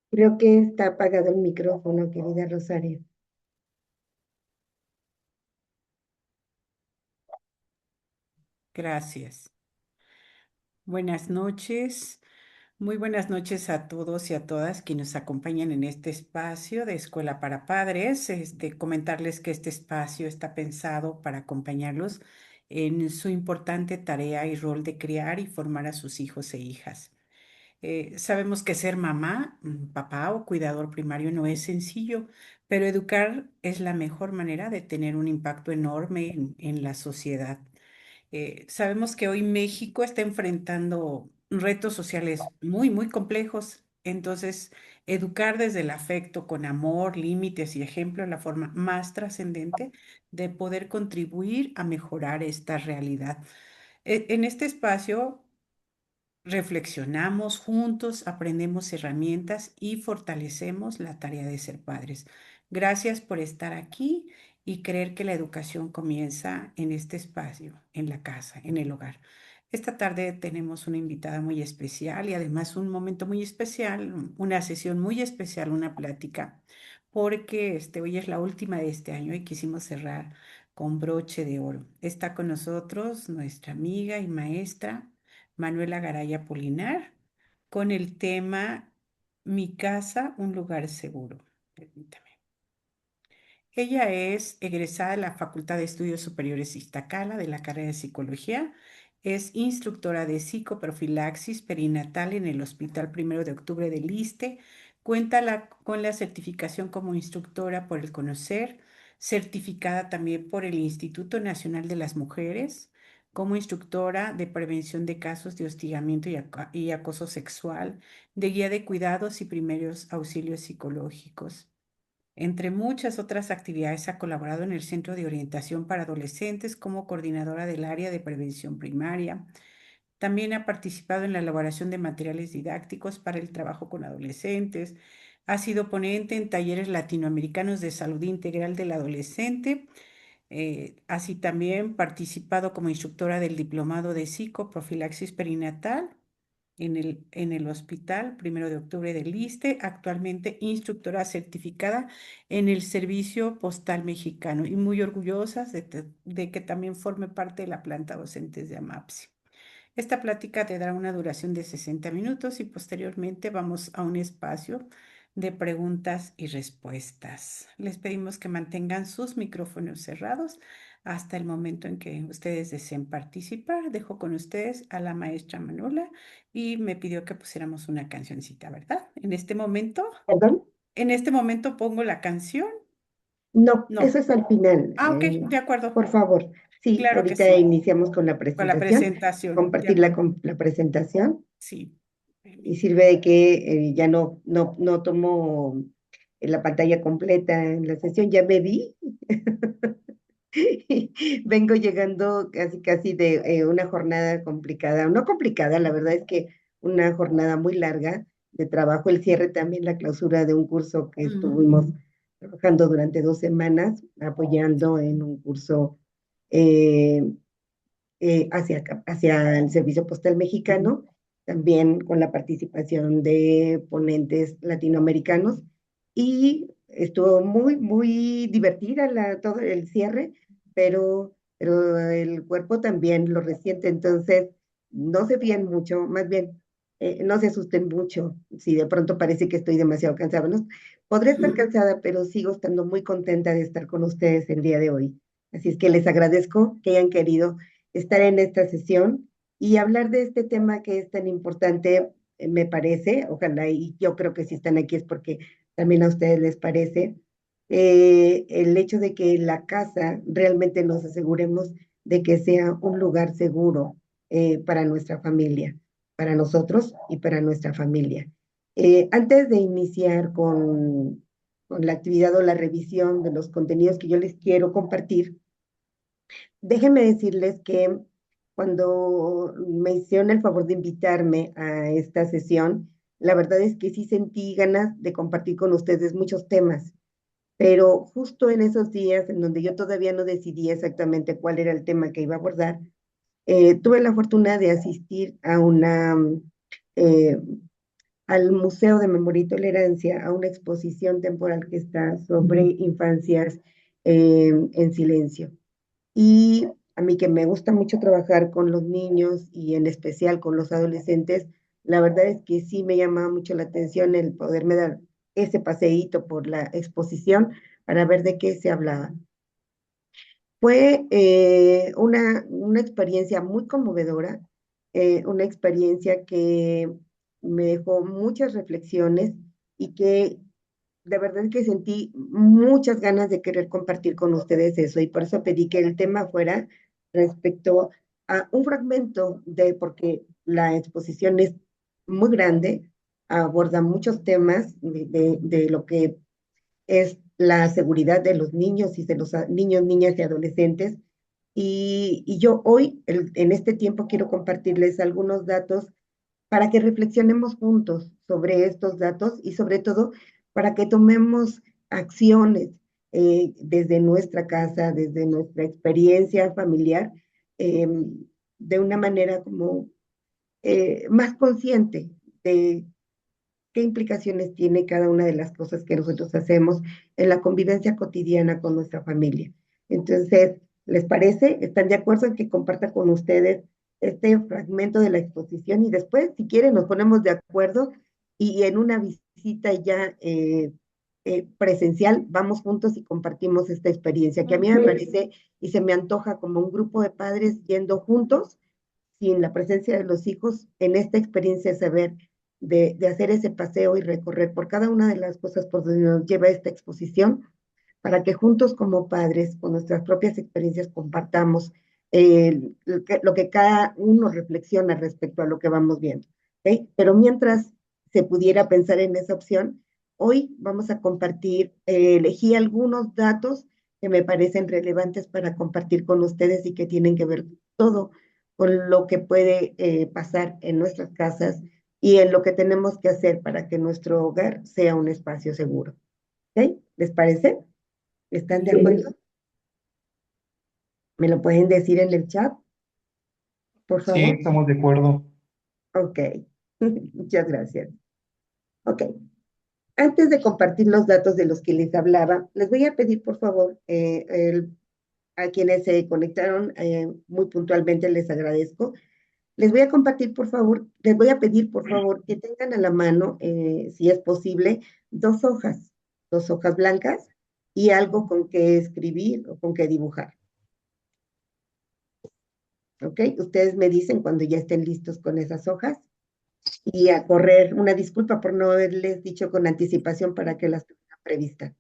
Creo que está apagado el micrófono, querida Rosario. Gracias. Buenas noches. Muy buenas noches a todos y a todas quienes nos acompañan en este espacio de Escuela para Padres. Comentarles que este espacio está pensado para acompañarlos en su importante tarea y rol de criar y formar a sus hijos e hijas. Sabemos que ser mamá, papá o cuidador primario no es sencillo, pero educar es la mejor manera de tener un impacto enorme en la sociedad. Sabemos que hoy México está enfrentando retos sociales muy, muy complejos. Entonces, educar desde el afecto, con amor, límites y ejemplo es la forma más trascendente de poder contribuir a mejorar esta realidad. En este espacio reflexionamos juntos, aprendemos herramientas y fortalecemos la tarea de ser padres. Gracias por estar aquí y creer que la educación comienza en este espacio, en la casa, en el hogar. Esta tarde tenemos una invitada muy especial y además un momento muy especial, una sesión muy especial, una plática, porque hoy es la última de este año y quisimos cerrar con broche de oro. Está con nosotros nuestra amiga y maestra Manuela Garay Apolinar, con el tema Mi casa, un lugar seguro. Permítame. Ella es egresada de la Facultad de Estudios Superiores Iztacala de la carrera de Psicología. Es instructora de psicoprofilaxis perinatal en el Hospital Primero de Octubre del ISSSTE. Cuenta con la certificación como instructora por el CONOCER, certificada también por el Instituto Nacional de las Mujeres, como instructora de prevención de casos de hostigamiento y acoso sexual, de guía de cuidados y primeros auxilios psicológicos. Entre muchas otras actividades, ha colaborado en el Centro de Orientación para Adolescentes como coordinadora del área de prevención primaria. También ha participado en la elaboración de materiales didácticos para el trabajo con adolescentes. Ha sido ponente en talleres latinoamericanos de salud integral del adolescente. Así también participado como instructora del diplomado de psicoprofilaxis perinatal en el Hospital Primero de Octubre del ISSSTE, actualmente instructora certificada en el Servicio Postal Mexicano y muy orgullosas de que también forme parte de la planta docentes de AMAPSI. Esta plática tendrá una duración de 60 minutos y posteriormente vamos a un espacio de preguntas y respuestas. Les pedimos que mantengan sus micrófonos cerrados hasta el momento en que ustedes deseen participar. Dejo con ustedes a la maestra Manuela y me pidió que pusiéramos una cancioncita, ¿verdad? ¿Perdón? En este momento pongo la canción. No, eso No. es al final. Ah, ok, de acuerdo. Por favor. Sí, Claro que ahorita sí. iniciamos con la Con la presentación, presentación, de compartir acuerdo. con la presentación Sí. y sirve de que ya no tomo la pantalla completa en la sesión, ya me vi. Vengo llegando casi casi de una jornada complicada, no complicada, la verdad es que una jornada muy larga de trabajo, el cierre también, la clausura de un curso que Ujú. estuvimos trabajando durante 2 semanas, apoyando en un curso eh, hacia el Servicio Postal Mexicano, también con la participación de ponentes latinoamericanos, y estuvo muy divertida todo el cierre, pero el cuerpo también lo resiente, entonces no se fíen mucho, más bien no se asusten mucho si de pronto parece que estoy demasiado cansada. ¿No? Podré estar cansada, pero sigo estando muy contenta de estar con ustedes el día de hoy. Así es que les agradezco que hayan querido estar en esta sesión y hablar de este tema que es tan importante, me parece, ojalá, y yo creo que si están aquí es porque también a ustedes les parece, el hecho de que la casa realmente nos aseguremos de que sea un lugar seguro para nuestra familia, para nosotros y para nuestra familia. Antes de iniciar con la actividad o la revisión de los contenidos que yo les quiero compartir, déjenme decirles que cuando me hicieron el favor de invitarme a esta sesión, la verdad es que sí sentí ganas de compartir con ustedes muchos temas. pero justo en esos días en donde yo todavía no decidía exactamente cuál era el tema que iba a abordar, tuve la fortuna de asistir a eh, al Museo de Memoria y Tolerancia, a una exposición temporal que está sobre infancias en silencio. Y a mí que me gusta mucho trabajar con los niños y en especial con los adolescentes, la verdad es que sí me llamaba mucho la atención el poderme dar ese paseíto por la exposición para ver de qué se hablaba. Fue una experiencia muy conmovedora, una experiencia que me dejó muchas reflexiones y que de verdad que sentí muchas ganas de querer compartir con ustedes eso y por eso pedí que el tema fuera respecto a un fragmento porque la exposición es muy grande, aborda muchos temas de lo que es la seguridad de los niños y de los niños, niñas y adolescentes. Y yo hoy, en este tiempo, quiero compartirles algunos datos para que reflexionemos juntos sobre estos datos y sobre todo para que tomemos acciones desde nuestra casa, desde nuestra experiencia familiar, eh, de una manera como más consciente de qué implicaciones tiene cada una de las cosas que nosotros hacemos en la convivencia cotidiana con nuestra familia. Entonces, ¿les parece? ¿Están de acuerdo en que comparta con ustedes este fragmento de la exposición? Y después, si quieren, nos ponemos de acuerdo y en una visita ya presencial, vamos juntos y compartimos esta experiencia, que a mí me parece y se me antoja como un grupo de padres yendo juntos sin la presencia de los hijos en esta experiencia de saber, de hacer ese paseo y recorrer por cada una de las cosas por donde nos lleva esta exposición, para que juntos como padres, con nuestras propias experiencias, compartamos lo que cada uno reflexiona respecto a lo que vamos viendo. ¿Okay? Pero mientras se pudiera pensar en esa opción, hoy vamos a compartir, elegí algunos datos que me parecen relevantes para compartir con ustedes y que tienen que ver todo con lo que puede pasar en nuestras casas y en lo que tenemos que hacer para que nuestro hogar sea un espacio seguro. ¿Ok? ¿Les parece? ¿Están de acuerdo? ¿Me lo pueden decir en el chat, por Sí, favor? estamos de acuerdo. Ok, muchas gracias. Ok, antes de compartir los datos de los que les hablaba, les voy a pedir, por favor, a quienes se conectaron muy puntualmente, les agradezco. Les voy a compartir, por favor, les voy a pedir, por favor, que tengan a la mano, si es posible, dos hojas blancas y algo con que escribir o con que dibujar. ¿Ok? Ustedes me dicen cuando ya estén listos con esas hojas y a correr. Una disculpa por no haberles dicho con anticipación para que las tengan previstas.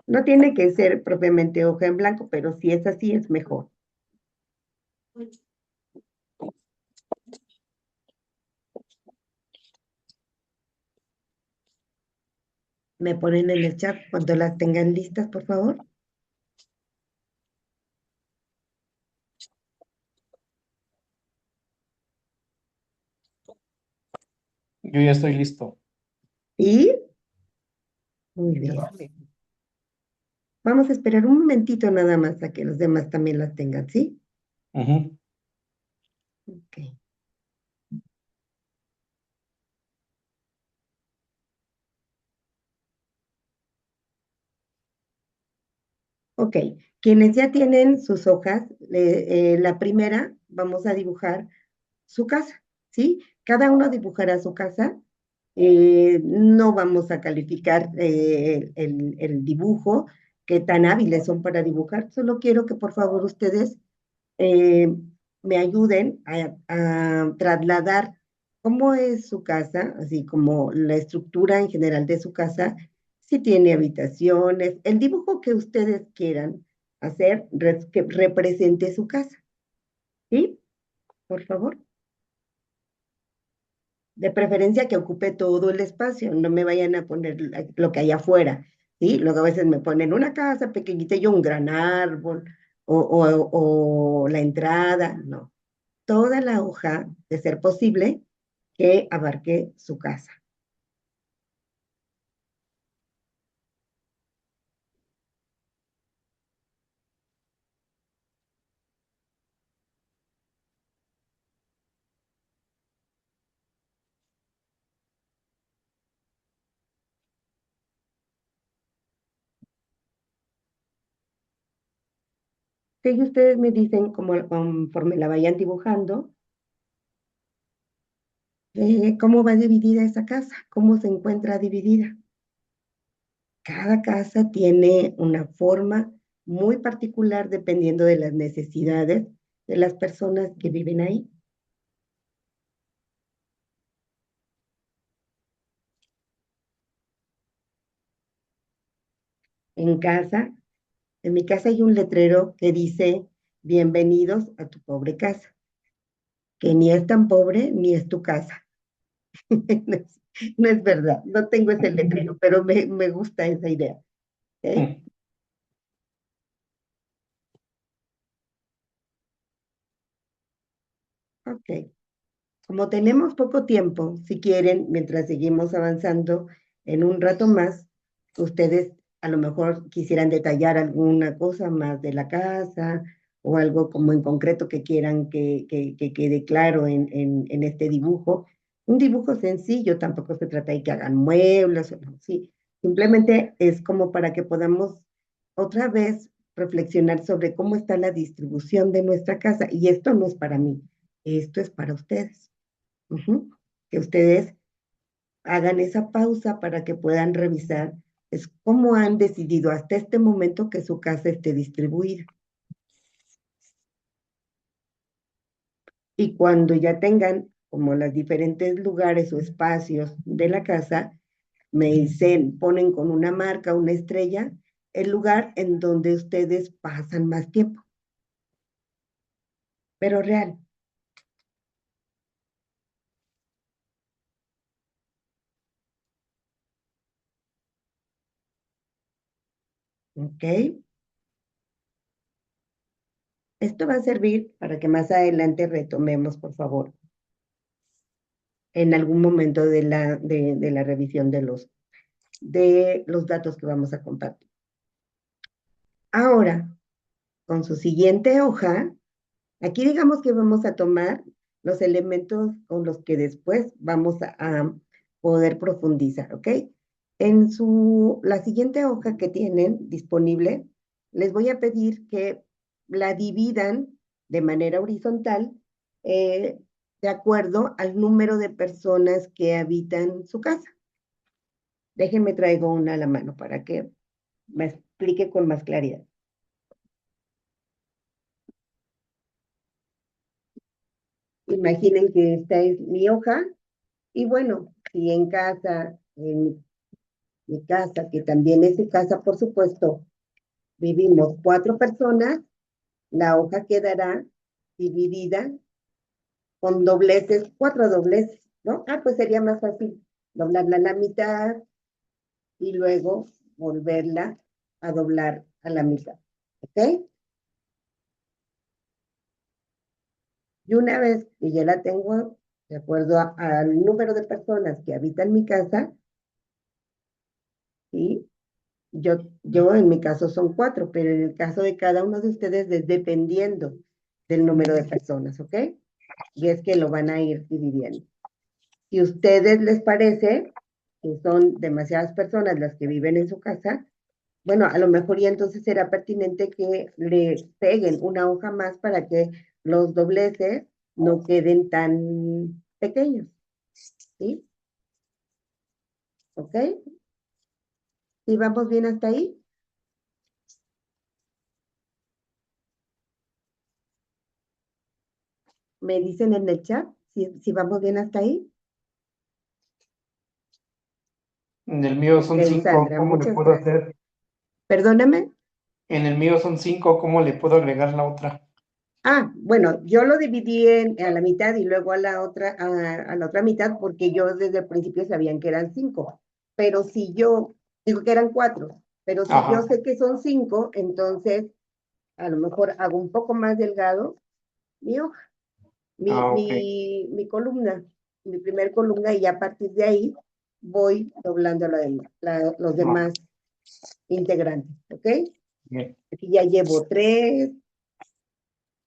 No tiene que ser propiamente hoja en blanco, pero si es así, es mejor. Me ponen en el chat cuando las tengan listas, por favor. Yo ya estoy listo. ¿Y? Muy bien. Vamos a esperar un momentito nada más a que los demás también las tengan, ¿sí? Ujú. Ok. Ok, quienes ya tienen sus hojas, la primera vamos a dibujar su casa, ¿sí? Cada uno dibujará su casa. No vamos a calificar el dibujo, qué tan hábiles son para dibujar. Solo quiero que por favor ustedes eh, me ayuden a trasladar cómo es su casa, así como la estructura en general de su casa, si tiene habitaciones, el dibujo que ustedes quieran hacer que represente su casa, ¿sí? Por favor. De preferencia que ocupe todo el espacio, no me vayan a poner lo que hay afuera, ¿sí? Luego a veces me ponen una casa pequeñita y yo un gran árbol o la entrada, no. Toda la hoja, de ser posible, que abarque su casa. Si ustedes me dicen, conforme la vayan dibujando, cómo va dividida esa casa, cómo se encuentra dividida. Cada casa tiene una forma muy particular dependiendo de las necesidades de las personas que viven ahí. En casa, en mi casa hay un letrero que dice, bienvenidos a tu pobre casa, que ni es tan pobre ni es tu casa. No es verdad, no tengo ese letrero, pero me gusta esa idea. ¿Ok? Mm. Ok. Como tenemos poco tiempo, si quieren, mientras seguimos avanzando, en un rato más, ustedes a lo mejor quisieran detallar alguna cosa más de la casa o algo como en concreto que quieran que quede claro en este dibujo. Un dibujo sencillo, tampoco se trata de que hagan muebles, o no, sí. Simplemente es como para que podamos otra vez reflexionar sobre cómo está la distribución de nuestra casa. Y esto no es para mí, esto es para ustedes. Ujú. Que ustedes hagan esa pausa para que puedan revisar es cómo han decidido hasta este momento que su casa esté distribuida. Y cuando ya tengan como los diferentes lugares o espacios de la casa, me dicen, ponen con una marca, una estrella, el lugar en donde ustedes pasan más tiempo, pero real, ¿ok? Esto va a servir para que más adelante retomemos, por favor, en algún momento de la revisión de los datos que vamos a compartir. Ahora, con su siguiente hoja, aquí digamos que vamos a tomar los elementos con los que después vamos a poder profundizar, ¿ok? En la siguiente hoja que tienen disponible, les voy a pedir que la dividan de manera horizontal de acuerdo al número de personas que habitan su casa. Déjenme traigo una a la mano para que me explique con más claridad. Imaginen que esta es mi hoja y bueno, si en casa, en mi casa, que también es su casa, por supuesto, vivimos 4 personas, la hoja quedará dividida con dobleces, 4 dobleces, ¿no? Pues sería más fácil doblarla a la mitad y luego volverla a doblar a la mitad, ¿ok? Y una vez que ya la tengo, de acuerdo al número de personas que habitan mi casa, ¿sí? Yo en mi caso son 4, pero en el caso de cada uno de ustedes es dependiendo del número de personas, ¿ok? Y es que lo van a ir dividiendo. Si a ustedes les parece que son demasiadas personas las que viven en su casa, bueno, a lo mejor ya entonces será pertinente que le peguen una hoja más para que los dobleces no queden tan pequeños, ¿sí? ¿Ok? ¿Y vamos bien hasta ahí? ¿Me dicen en el chat si vamos bien hasta ahí? En el mío Ok, son 5, Sandra, ¿cómo le muchas puedo gracias. hacer? Perdóname. En el mío son 5, ¿cómo le puedo agregar la otra? Bueno, yo lo dividí a la mitad y luego a la otra mitad porque yo desde el principio sabían que eran 5. Pero si yo, digo que eran 4, pero si yo Ajá. sé que son 5, entonces a lo mejor hago un poco más delgado mi hoja, Ok. mi columna. mi primer columna y a partir de ahí voy doblando los demás integrantes, ¿ok? Bien. Aquí ya llevo 3,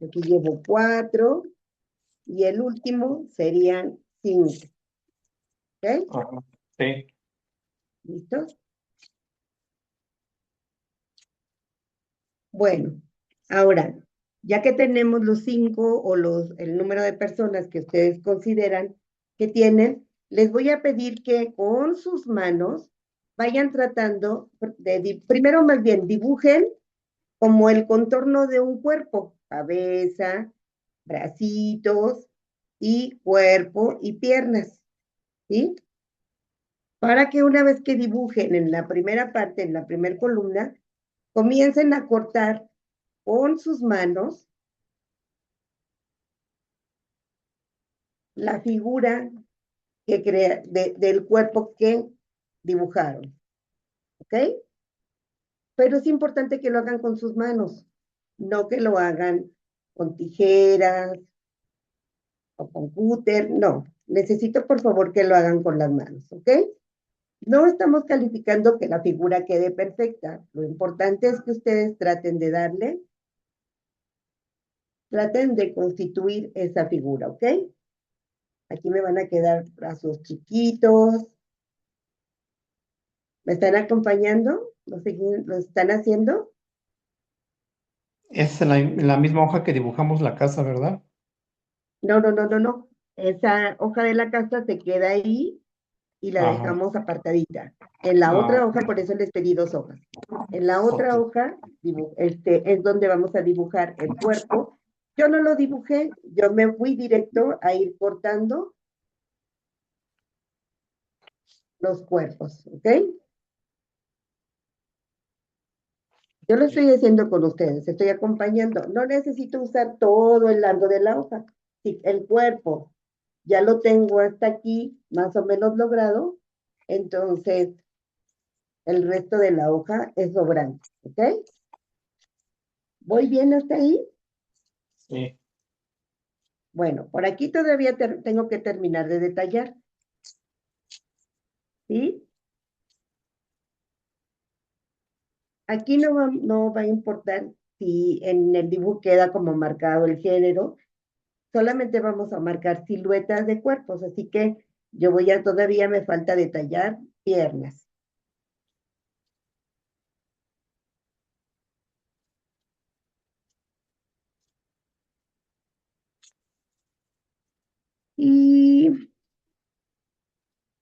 aquí llevo 4 y el último serían 5, ¿ok? Ajá. Sí. ¿Listo? Bueno, ahora, ya que tenemos los 5 o el número de personas que ustedes consideran que tienen, les voy a pedir que con sus manos vayan tratando primero más bien dibujen como el contorno de un cuerpo, cabeza, bracitos y cuerpo y piernas, ¿sí? Para que una vez que dibujen en la primera parte, en la primera columna, comiencen a cortar con sus manos la figura que del cuerpo que dibujaron, ¿ok? Pero es importante que lo hagan con sus manos, no que lo hagan con tijeras o con cúter, no. Necesito por favor que lo hagan con las manos, ¿ok? No estamos calificando que la figura quede perfecta. Lo importante es que ustedes traten de constituir esa figura, ¿ok? Aquí me van a quedar brazos chiquitos. ¿Me están acompañando? ¿Lo están haciendo? Es en la misma hoja que dibujamos la casa, ¿verdad? No, no, no, no, no. Esa hoja de la casa se queda ahí y la Ajá. dejamos apartadita. En la Ah, otra ok. hoja, por eso les pedí 2 hojas. En la Ok. otra hoja es donde vamos a dibujar el cuerpo. Yo no lo dibujé, yo me fui directo a ir cortando los cuerpos, ¿ok? Yo lo estoy haciendo con ustedes, estoy acompañando. No necesito usar todo el largo de la hoja. Si el cuerpo ya lo tengo hasta aquí, más o menos logrado, entonces el resto de la hoja es sobrante, ¿ok? ¿Voy bien hasta ahí? Sí. Bueno, por aquí todavía tengo que terminar de detallar, ¿sí? Aquí no va a importar si en el dibujo queda como marcado el género, solamente vamos a marcar siluetas de cuerpos, así que todavía me falta detallar piernas. Y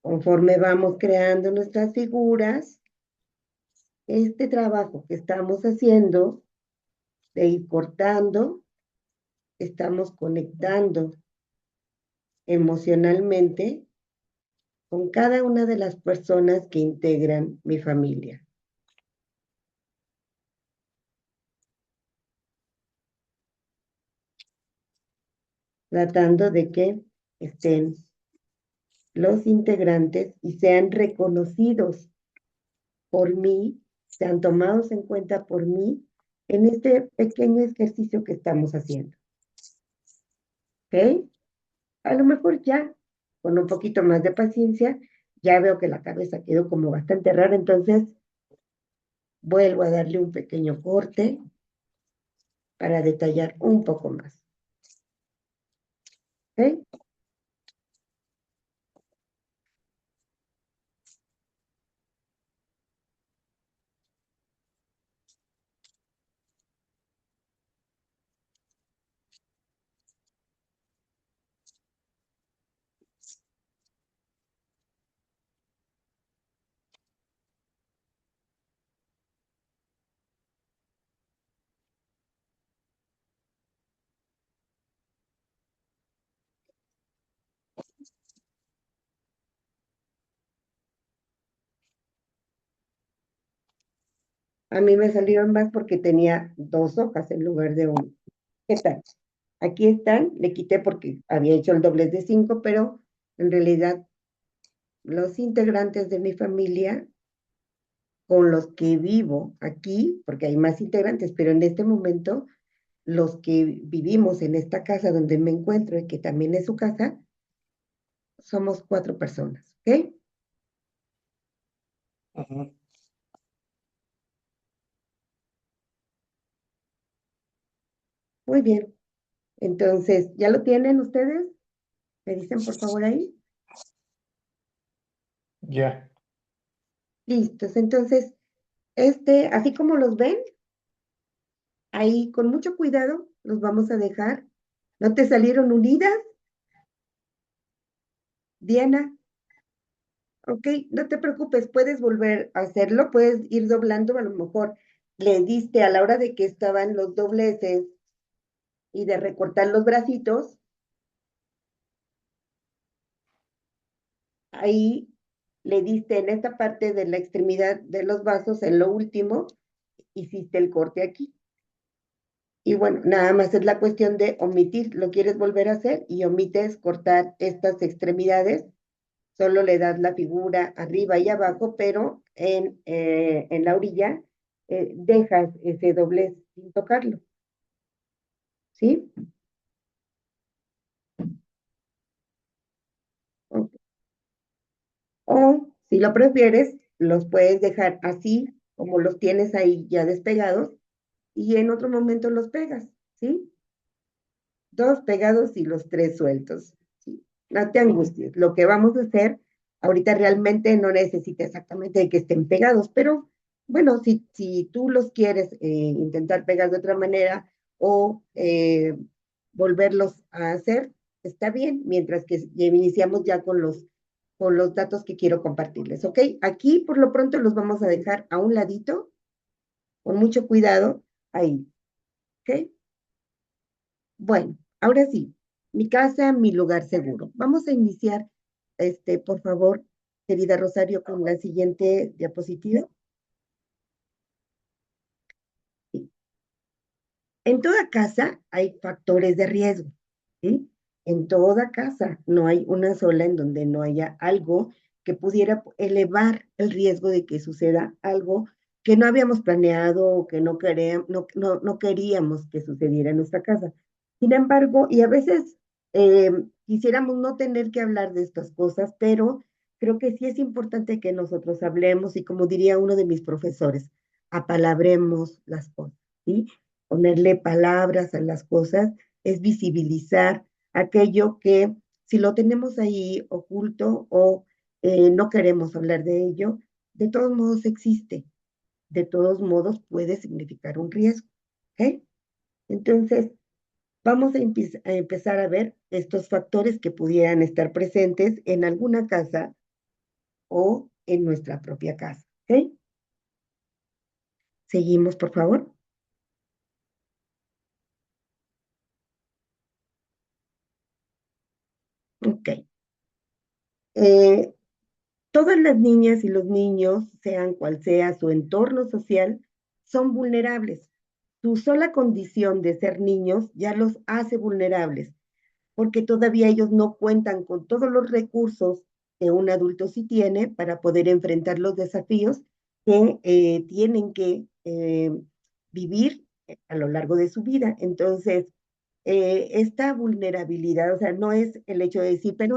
conforme vamos creando nuestras figuras, este trabajo que estamos haciendo de ir cortando, estamos conectando emocionalmente con cada una de las personas que integran mi familia. Tratando de que estén los integrantes y sean reconocidos por mí, sean tomados en cuenta por mí en este pequeño ejercicio que estamos haciendo. ¿Ok? A lo mejor ya, con un poquito más de paciencia, ya veo que la cabeza quedó como bastante rara, entonces vuelvo a darle un pequeño corte para detallar un poco más. ¿Ok? A mí me salieron más porque tenía 2 hojas en lugar de una. ¿Qué tal? Aquí están, le quité porque había hecho el doblez de 5, pero en realidad los integrantes de mi familia con los que vivo aquí, porque hay más integrantes, pero en este momento los que vivimos en esta casa donde me encuentro y que también es su casa, somos 4 personas, ¿ok? Ujú. Muy bien. Entonces, ¿ya lo tienen ustedes? ¿Me dicen por favor ahí? Ya, Listos. Entonces, así como los ven, ahí con mucho cuidado los vamos a dejar. ¿No te salieron unidas, Diana? Ok, no te preocupes, puedes volver a hacerlo, puedes ir doblando, a lo mejor le diste a la hora de que estaban los dobleces y de recortar los bracitos, ahí le diste en esta parte de la extremidad de los vasos, en lo último, hiciste el corte aquí. Y bueno, nada más es la cuestión de omitir, lo quieres volver a hacer y omites cortar estas extremidades, solo le das la figura arriba y abajo, pero en la orilla dejas ese doblez sin tocarlo, ¿sí? O, o si lo prefieres, los puedes dejar así, como los tienes ahí ya despegados, y en otro momento los pegas, ¿sí? 2 pegados y los 3 sueltos, ¿sí? No te angusties, lo que vamos a hacer ahorita realmente no necesita exactamente de que estén pegados, pero bueno, si tú los quieres intentar pegar de otra manera o volverlos a hacer, está bien, mientras que iniciamos ya con los datos que quiero compartirles, ¿ok? Aquí por lo pronto los vamos a dejar a un ladito, con mucho cuidado, ahí, ¿ok? Bueno, ahora sí, mi casa, mi lugar seguro. Vamos a iniciar, por favor, querida Rosario, con la siguiente diapositiva. Sí. En toda casa hay factores de riesgo, ¿sí? En toda casa no hay una sola en donde no haya algo que pudiera elevar el riesgo de que suceda algo que no habíamos planeado o que no queríamos que sucediera en nuestra casa. Sin embargo, y a veces eh, quisiéramos no tener que hablar de estas cosas, pero creo que sí es importante que nosotros hablemos y como diría uno de mis profesores, apalabremos las cosas, ¿sí? Ponerle palabras a las cosas, es visibilizar aquello que si lo tenemos ahí oculto o no queremos hablar de ello, de todos modos existe, de todos modos puede significar un riesgo. ¿Ok? Entonces, vamos a empezar a ver estos factores que pudieran estar presentes en alguna casa o en nuestra propia casa. ¿Ok? Seguimos, por favor. Ok. Eh, Todas las niñas y los niños, sean cual sea su entorno social, son vulnerables. Su sola condición de ser niños ya los hace vulnerables, porque todavía ellos no cuentan con todos los recursos que un adulto sí tiene para poder enfrentar los desafíos que tienen que vivir a lo largo de su vida. Entonces, esta vulnerabilidad, o sea, no es el hecho de decir, pero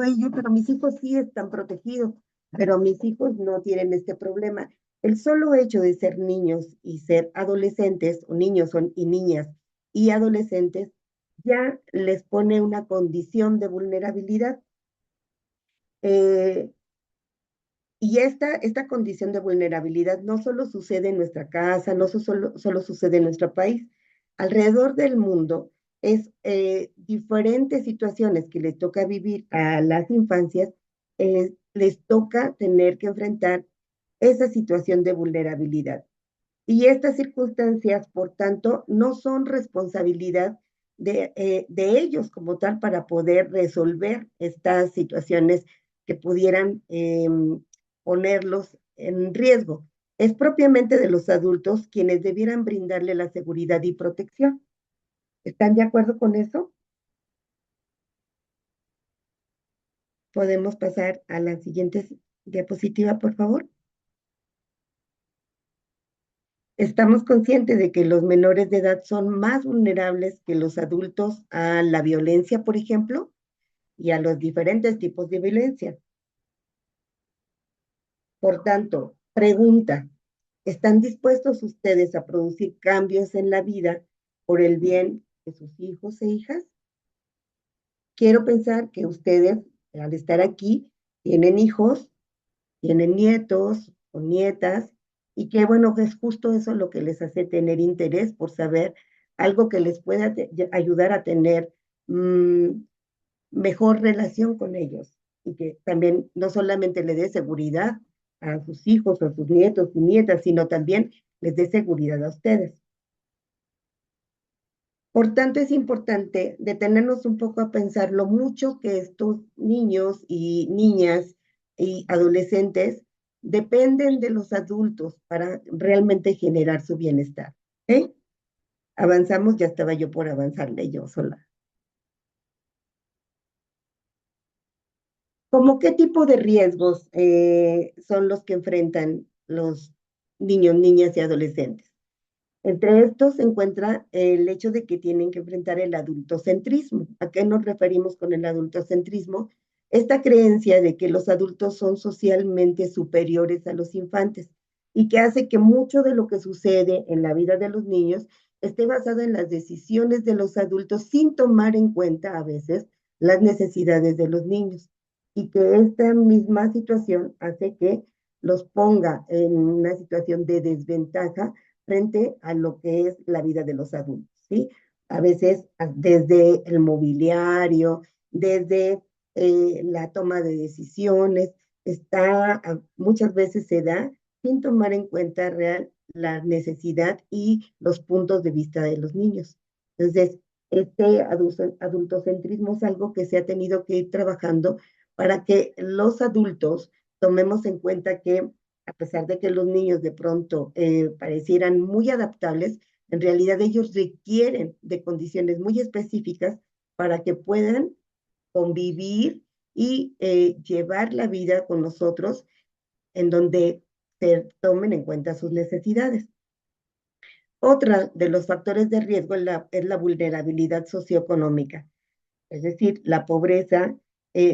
mis hijos sí están protegidos, pero mis hijos no tienen este problema. El solo hecho de ser niños y ser adolescentes, o niños son, y niñas y adolescentes, ya les pone una condición de vulnerabilidad. Eh, y esta condición de vulnerabilidad no solo sucede en nuestra casa, no solo sucede en nuestro país. Alrededor del mundo es diferentes situaciones que les toca vivir a las infancias, les toca tener que enfrentar esa situación de vulnerabilidad. Y estas circunstancias, por tanto, no son responsabilidad de ellos como tal para poder resolver estas situaciones que pudieran ponerlos en riesgo. Es propiamente de los adultos quienes debieran brindarle la seguridad y protección. ¿Están de acuerdo con eso? Podemos pasar a la siguiente diapositiva, por favor. Estamos conscientes de que los menores de edad son más vulnerables que los adultos a la violencia, por ejemplo, y a los diferentes tipos de violencia. Por tanto, pregunta, ¿están dispuestos ustedes a producir cambios en la vida por el bien de sus hijos e hijas? Quiero pensar que ustedes, al estar aquí, tienen hijos, tienen nietos o nietas, y que bueno, que es justo eso lo que les hace tener interés por saber algo que les pueda ayudar a tener mejor relación con ellos, y que también no solamente le dé seguridad a sus hijos o a sus nietos y nietas, sino también les dé seguridad a ustedes. Por tanto, es importante detenernos un poco a pensar lo mucho que estos niños y niñas y adolescentes dependen de los adultos para realmente generar su bienestar. ¿Eh? Avanzamos, ya estaba yo por avanzarle yo sola. ¿Cómo qué tipo de riesgos son los que enfrentan los niños, niñas y adolescentes? Entre estos se encuentra el hecho de que tienen que enfrentar el adultocentrismo. ¿A qué nos referimos con el adultocentrismo? Esta creencia de que los adultos son socialmente superiores a los infantes y que hace que mucho de lo que sucede en la vida de los niños esté basado en las decisiones de los adultos sin tomar en cuenta a veces las necesidades de los niños, y que esta misma situación hace que los ponga en una situación de desventaja frente a lo que es la vida de los adultos, ¿sí? A veces desde el mobiliario, desde la toma de decisiones, muchas veces se da sin tomar en cuenta real la necesidad y los puntos de vista de los niños. Entonces, este adultocentrismo es algo que se ha tenido que ir trabajando para que los adultos tomemos en cuenta que, a pesar de que los niños de pronto parecieran muy adaptables, en realidad ellos requieren de condiciones muy específicas para que puedan convivir y llevar la vida con nosotros, en donde se tomen en cuenta sus necesidades. Otra de los factores de riesgo es la vulnerabilidad socioeconómica, es decir, la pobreza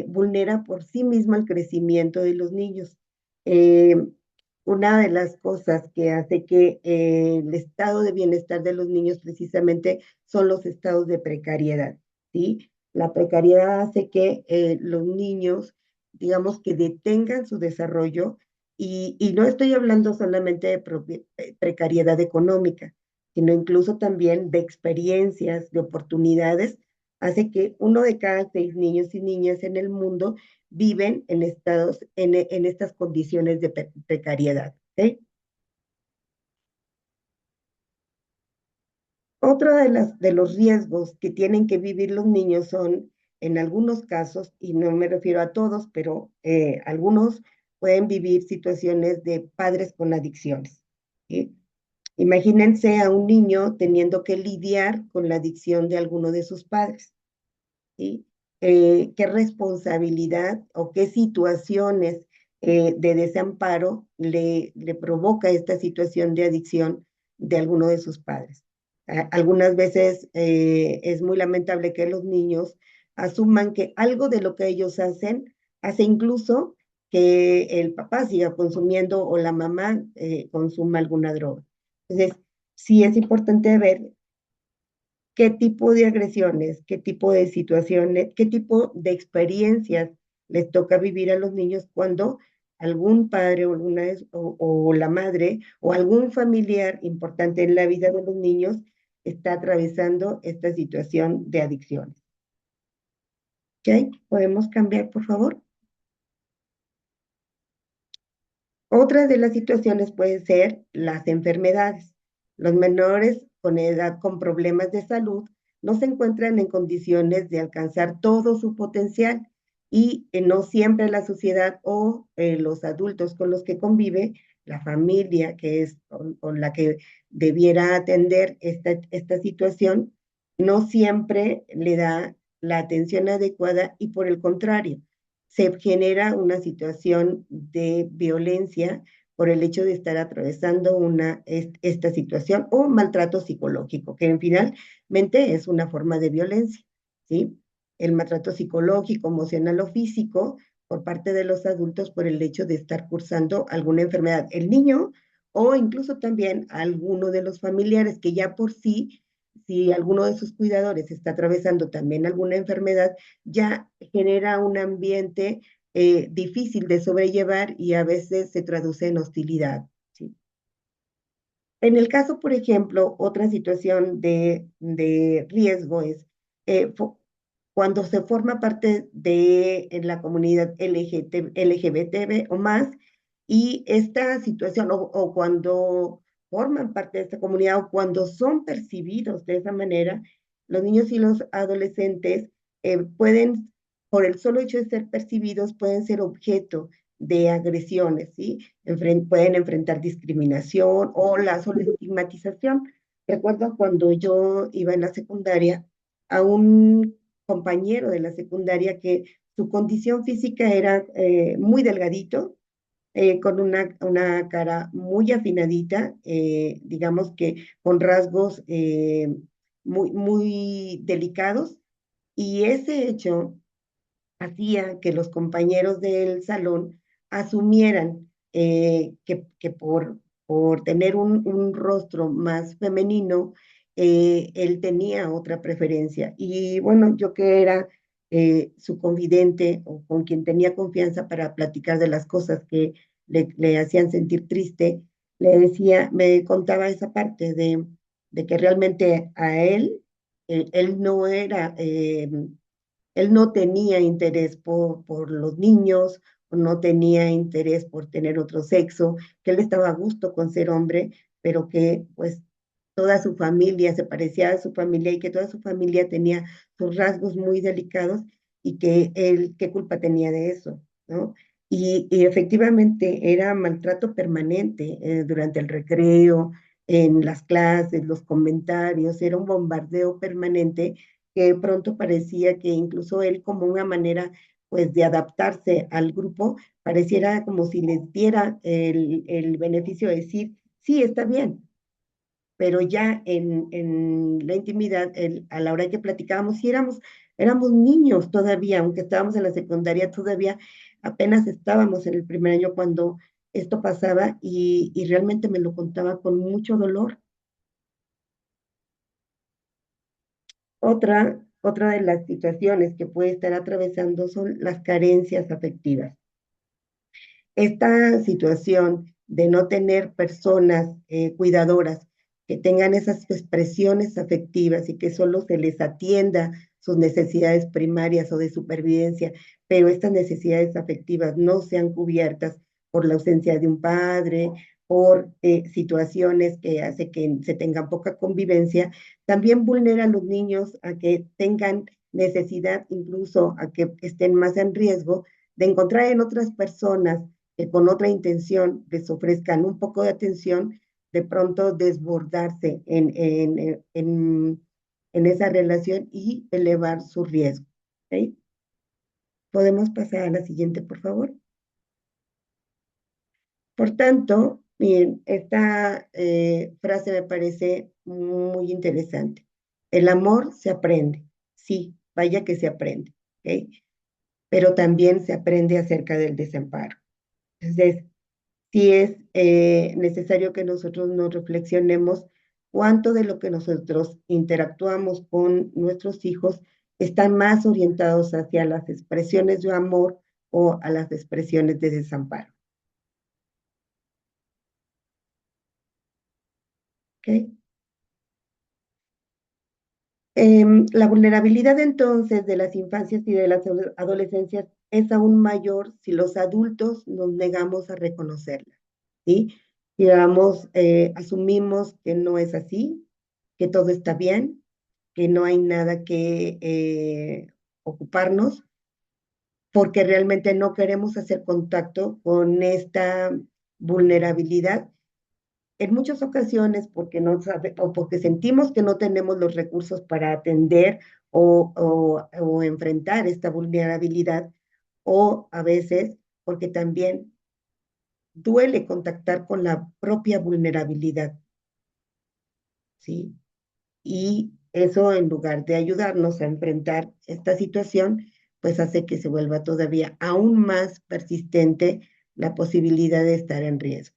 vulnera por sí misma el crecimiento de los niños. Eh, una de las cosas que hace que el estado de bienestar de los niños precisamente son los estados de precariedad, ¿sí? La precariedad hace que los niños, digamos, que detengan su desarrollo, y no estoy hablando solamente de precariedad económica, sino incluso también de experiencias, de oportunidades. Hace que 1 de cada 6 niños y niñas en el mundo viven en estas condiciones de precariedad. ¿Sí? Otro de los riesgos que tienen que vivir los niños son, en algunos casos, y no me refiero a todos, pero algunos pueden vivir situaciones de padres con adicciones. ¿Sí? Imagínense a un niño teniendo que lidiar con la adicción de alguno de sus padres. ¿Sí? ¿Qué responsabilidad o qué situaciones de desamparo le provoca esta situación de adicción de alguno de sus padres? Algunas veces es muy lamentable que los niños asuman que algo de lo que ellos hacen hace incluso que el papá siga consumiendo o la mamá consuma alguna droga. Entonces, sí es importante ver qué tipo de agresiones, qué tipo de situaciones, qué tipo de experiencias les toca vivir a los niños cuando algún padre o la madre o algún familiar importante en la vida de los niños está atravesando esta situación de adicciones. ¿Ok? ¿Podemos cambiar, por favor? Otra de las situaciones pueden ser las enfermedades. Los menores con edad con problemas de salud no se encuentran en condiciones de alcanzar todo su potencial, y no siempre la sociedad o los adultos con los que convive, la familia que es con la que debiera atender esta situación, no siempre le da la atención adecuada, y por el contrario, se genera una situación de violencia por el hecho de estar atravesando esta situación, o maltrato psicológico, que finalmente es una forma de violencia, ¿sí? el maltrato psicológico, emocional o físico por parte de los adultos por el hecho de estar cursando alguna enfermedad. El niño o incluso también alguno de los familiares que ya por sí, si alguno de sus cuidadores está atravesando también alguna enfermedad, ya genera un ambiente difícil de sobrellevar y a veces se traduce en hostilidad. ¿Sí? En el caso, por ejemplo, otra situación de riesgo es eh, cuando se forma parte de la comunidad LGBT o más, y esta situación, o cuando forman parte de esta comunidad, o cuando son percibidos de esa manera, los niños y los adolescentes pueden, por el solo hecho de ser percibidos, pueden ser objeto de agresiones, ¿sí? Pueden enfrentar discriminación o la estigmatización. Recuerdo cuando yo iba en la secundaria, a un compañero de la secundaria que su condición física era muy delgadito, con una cara muy afinadita, digamos que con rasgos muy delicados, y ese hecho hacía que los compañeros del salón asumieran que por tener un rostro más femenino, él tenía otra preferencia. Y bueno, yo que era su confidente o con quien tenía confianza para platicar de las cosas que le hacían sentir triste, le decía, me contaba esa parte de que realmente a él, él no era él no tenía interés por los niños, no tenía interés por tener otro sexo, que él estaba a gusto con ser hombre, pero que pues toda su familia se parecía a su familia y que toda su familia tenía sus rasgos muy delicados y que él, ¿qué culpa tenía de eso? ¿No? Y efectivamente era maltrato permanente durante el recreo, en las clases, los comentarios, era un bombardeo permanente que pronto parecía que incluso él como una manera pues de adaptarse al grupo, pareciera como si les diera el beneficio de decir, sí, está bien, pero ya en la intimidad, a la hora que platicábamos, sí éramos niños todavía, aunque estábamos en la secundaria, todavía apenas estábamos en el primer año cuando esto pasaba y realmente me lo contaba con mucho dolor. Otra de las situaciones que puede estar atravesando son las carencias afectivas. Esta situación de no tener personas cuidadoras que tengan esas expresiones afectivas y que solo se les atienda sus necesidades primarias o de supervivencia, pero estas necesidades afectivas no sean cubiertas por la ausencia de un padre, por situaciones que hace que se tenga poca convivencia, también vulnera a los niños a que tengan necesidad, incluso a que estén más en riesgo de encontrar en otras personas que con otra intención les ofrezcan un poco de atención, de pronto desbordarse en esa relación y elevar su riesgo. ¿Okay? ¿Podemos pasar a la siguiente, por favor? Por tanto, miren, esta frase me parece muy interesante. El amor se aprende, sí, vaya que se aprende, ¿ok? Pero también se aprende acerca del desamparo. Entonces, sí es necesario que nosotros nos reflexionemos cuánto de lo que nosotros interactuamos con nuestros hijos están más orientados hacia las expresiones de amor o a las expresiones de desamparo. ¿Okay? La vulnerabilidad entonces de las infancias y de las adolescencias es aún mayor si los adultos nos negamos a reconocerla, ¿sí? Digamos, asumimos que no es así, que todo está bien, que no hay nada que ocuparnos, porque realmente no queremos hacer contacto con esta vulnerabilidad en muchas ocasiones porque no sabe, o porque sentimos que no tenemos los recursos para atender o enfrentar esta vulnerabilidad, o a veces porque también duele contactar con la propia vulnerabilidad, ¿sí? Y eso, en lugar de ayudarnos a enfrentar esta situación, pues hace que se vuelva todavía aún más persistente la posibilidad de estar en riesgo.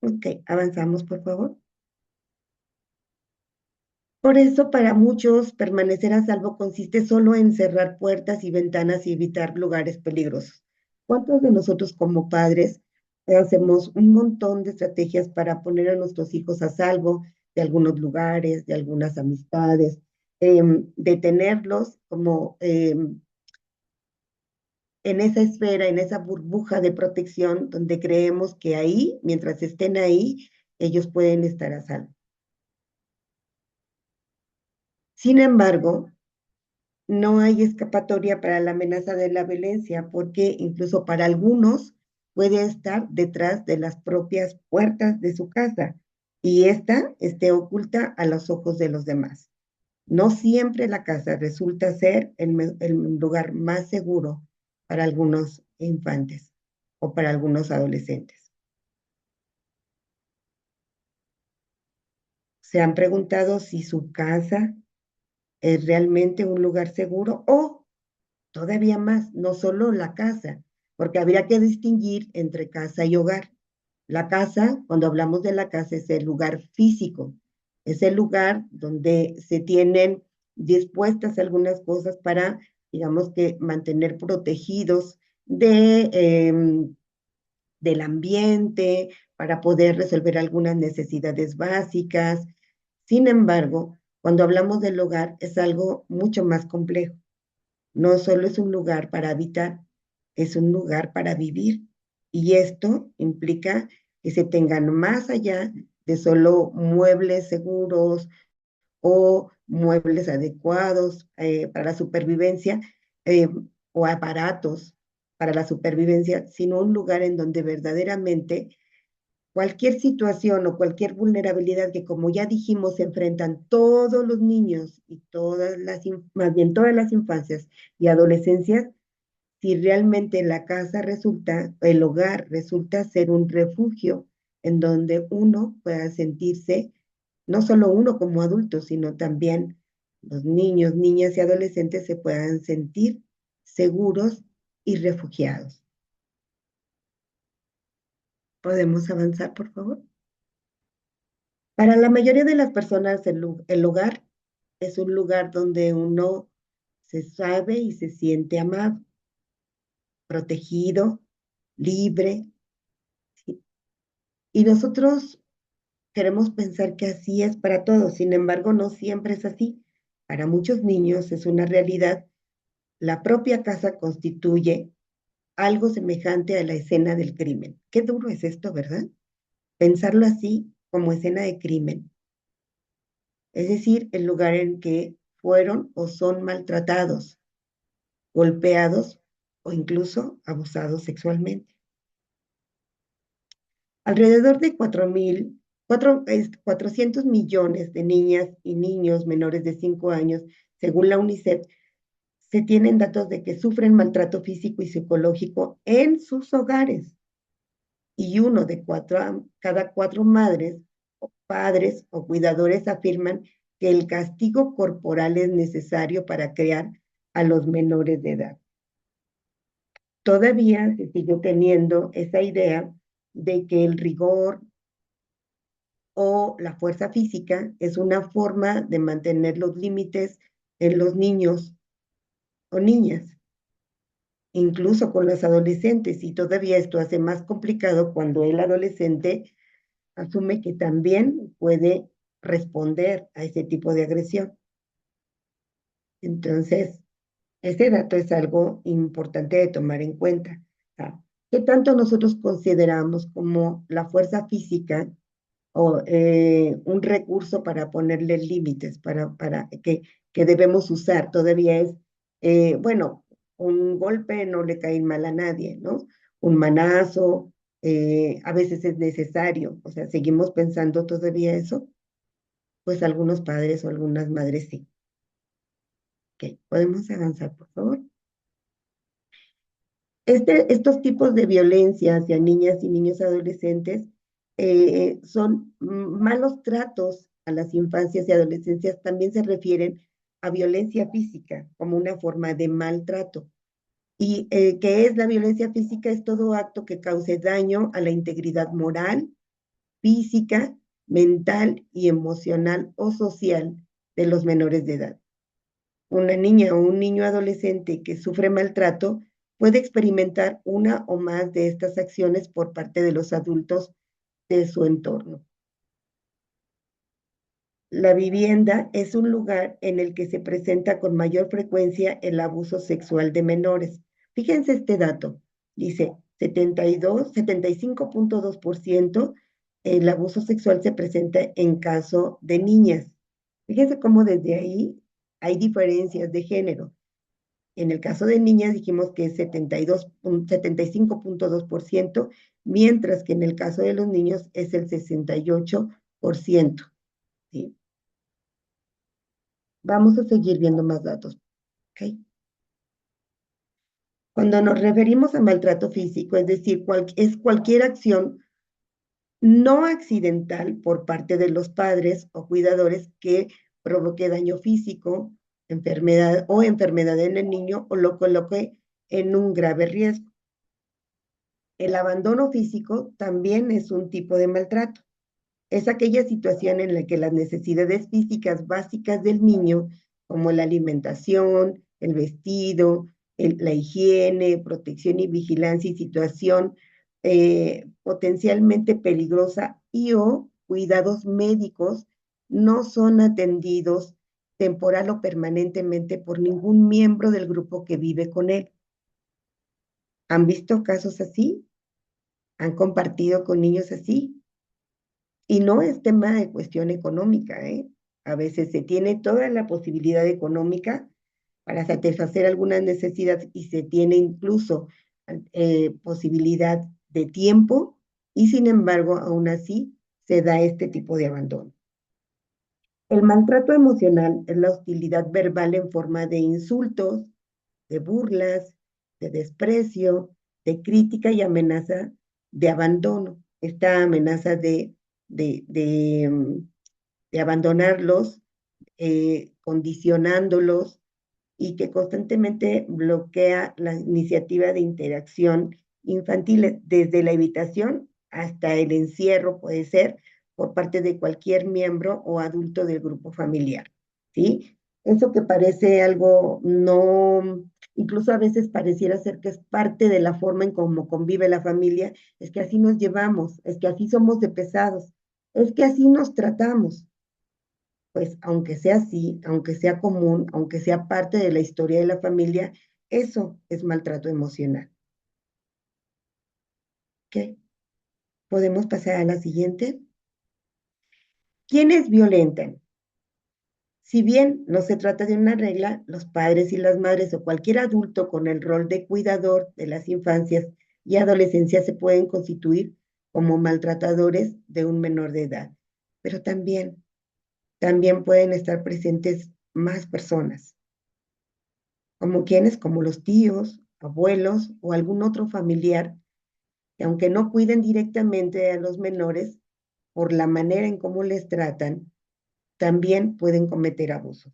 Ok, avanzamos, por favor. Por eso, para muchos, permanecer a salvo consiste solo en cerrar puertas y ventanas y evitar lugares peligrosos. ¿Cuántos de nosotros como padres hacemos un montón de estrategias para poner a nuestros hijos a salvo de algunos lugares, de algunas amistades, de tenerlos como en esa esfera, en esa burbuja de protección donde creemos que ahí, mientras estén ahí, ellos pueden estar a salvo? Sin embargo, no hay escapatoria para la amenaza de la violencia, porque incluso para algunos puede estar detrás de las propias puertas de su casa y esta esté oculta a los ojos de los demás. No siempre la casa resulta ser el lugar más seguro para algunos infantes o para algunos adolescentes. ¿Se han preguntado si su casa es realmente un lugar seguro o todavía más, no solo la casa, porque habría que distinguir entre casa y hogar? La casa, cuando hablamos de la casa, es el lugar físico, es el lugar donde se tienen dispuestas algunas cosas para, digamos que, mantener protegidos del ambiente, para poder resolver algunas necesidades básicas. Sin embargo, cuando hablamos del hogar, es algo mucho más complejo. No solo es un lugar para habitar, es un lugar para vivir. Y esto implica que se tengan más allá de solo muebles seguros o muebles adecuados para la supervivencia, eh, o aparatos para la supervivencia, sino un lugar en donde verdaderamente cualquier situación o cualquier vulnerabilidad que, como ya dijimos, se enfrentan todos los niños y más bien todas las infancias y adolescencias, si realmente la casa resulta, el hogar resulta ser un refugio en donde uno pueda sentirse, no solo uno como adulto, sino también los niños, niñas y adolescentes se puedan sentir seguros y refugiados. ¿Podemos avanzar, por favor? Para la mayoría de las personas, el hogar es un lugar donde uno se sabe y se siente amado, protegido, libre, ¿sí? Y nosotros queremos pensar que así es para todos. Sin embargo, no siempre es así. Para muchos niños es una realidad. La propia casa constituye algo semejante a la escena del crimen. Qué duro es esto, ¿verdad? Pensarlo así, como escena de crimen. Es decir, el lugar en que fueron o son maltratados, golpeados o incluso abusados sexualmente. Alrededor de 400 millones de niñas y niños menores de 5 años, según la UNICEF, se tienen datos de que sufren maltrato físico y psicológico en sus hogares. Y uno de cada 4 madres, o padres o cuidadores afirman que el castigo corporal es necesario para criar a los menores de edad. Todavía se sigue teniendo esa idea de que el rigor o la fuerza física es una forma de mantener los límites en los niños o niñas, incluso con los adolescentes, y todavía esto hace más complicado cuando el adolescente asume que también puede responder a ese tipo de agresión. Entonces, ese dato es algo importante de tomar en cuenta. ¿Qué tanto nosotros consideramos como la fuerza física o un recurso para ponerle límites, para que debemos usar? Todavía es, bueno, un golpe no le cae mal a nadie, ¿no? Un manazo, a veces es necesario, o sea, seguimos pensando todavía eso, pues algunos padres o algunas madres sí. Ok, podemos avanzar, por favor. Estos tipos de violencia hacia niñas y niños adolescentes son malos tratos a las infancias y adolescencias también se refieren a violencia física como una forma de maltrato. ¿Y qué es la violencia física? Es todo acto que cause daño a la integridad moral, física, mental y emocional o social de los menores de edad. Una niña o un niño adolescente que sufre maltrato puede experimentar una o más de estas acciones por parte de los adultos de su entorno. La vivienda es un lugar en el que se presenta con mayor frecuencia el abuso sexual de menores. Fíjense este dato, dice 75.2% el abuso sexual se presenta en caso de niñas. Fíjense cómo desde ahí hay diferencias de género. En el caso de niñas dijimos que es 75.2%, mientras que en el caso de los niños es el 68%. ¿Sí? Vamos a seguir viendo más datos. ¿Ok? Cuando nos referimos a maltrato físico, es decir, es cualquier acción no accidental por parte de los padres o cuidadores que provoque daño físico, enfermedad en el niño o lo coloque en un grave riesgo. El abandono físico también es un tipo de maltrato. Es aquella situación en la que las necesidades físicas básicas del niño, como la alimentación, el vestido, la higiene, protección y vigilancia y situación potencialmente peligrosa y o cuidados médicos no son atendidos temporal o permanentemente por ningún miembro del grupo que vive con él. ¿Han visto casos así? ¿Han compartido con niños así? Y no es tema de cuestión económica, ¿eh? A veces se tiene toda la posibilidad económica para satisfacer algunas necesidades y se tiene incluso posibilidad de tiempo y sin embargo, aún así, se da este tipo de abandono. El maltrato emocional es la hostilidad verbal en forma de insultos, de burlas, de desprecio, de crítica y amenaza de abandono. Esta amenaza de, de, mm, de abandonarlos, condicionándolos y que constantemente bloquea la iniciativa de interacción infantil, desde la evitación hasta el encierro, puede ser por parte de cualquier miembro o adulto del grupo familiar, ¿sí? Eso que parece algo no, incluso a veces pareciera ser que es parte de la forma en cómo convive la familia, es que así nos llevamos, es que así somos de pesados, es que así nos tratamos. Pues aunque sea así, aunque sea común, aunque sea parte de la historia de la familia, eso es maltrato emocional. ¿Ok? ¿Podemos pasar a la siguiente? ¿Quiénes violentan? Si bien no se trata de una regla, los padres y las madres o cualquier adulto con el rol de cuidador de las infancias y adolescencias se pueden constituir como maltratadores de un menor de edad. Pero también pueden estar presentes más personas. ¿Como quienes? Como los tíos, abuelos o algún otro familiar, que aunque no cuiden directamente a los menores, por la manera en cómo les tratan, también pueden cometer abusos.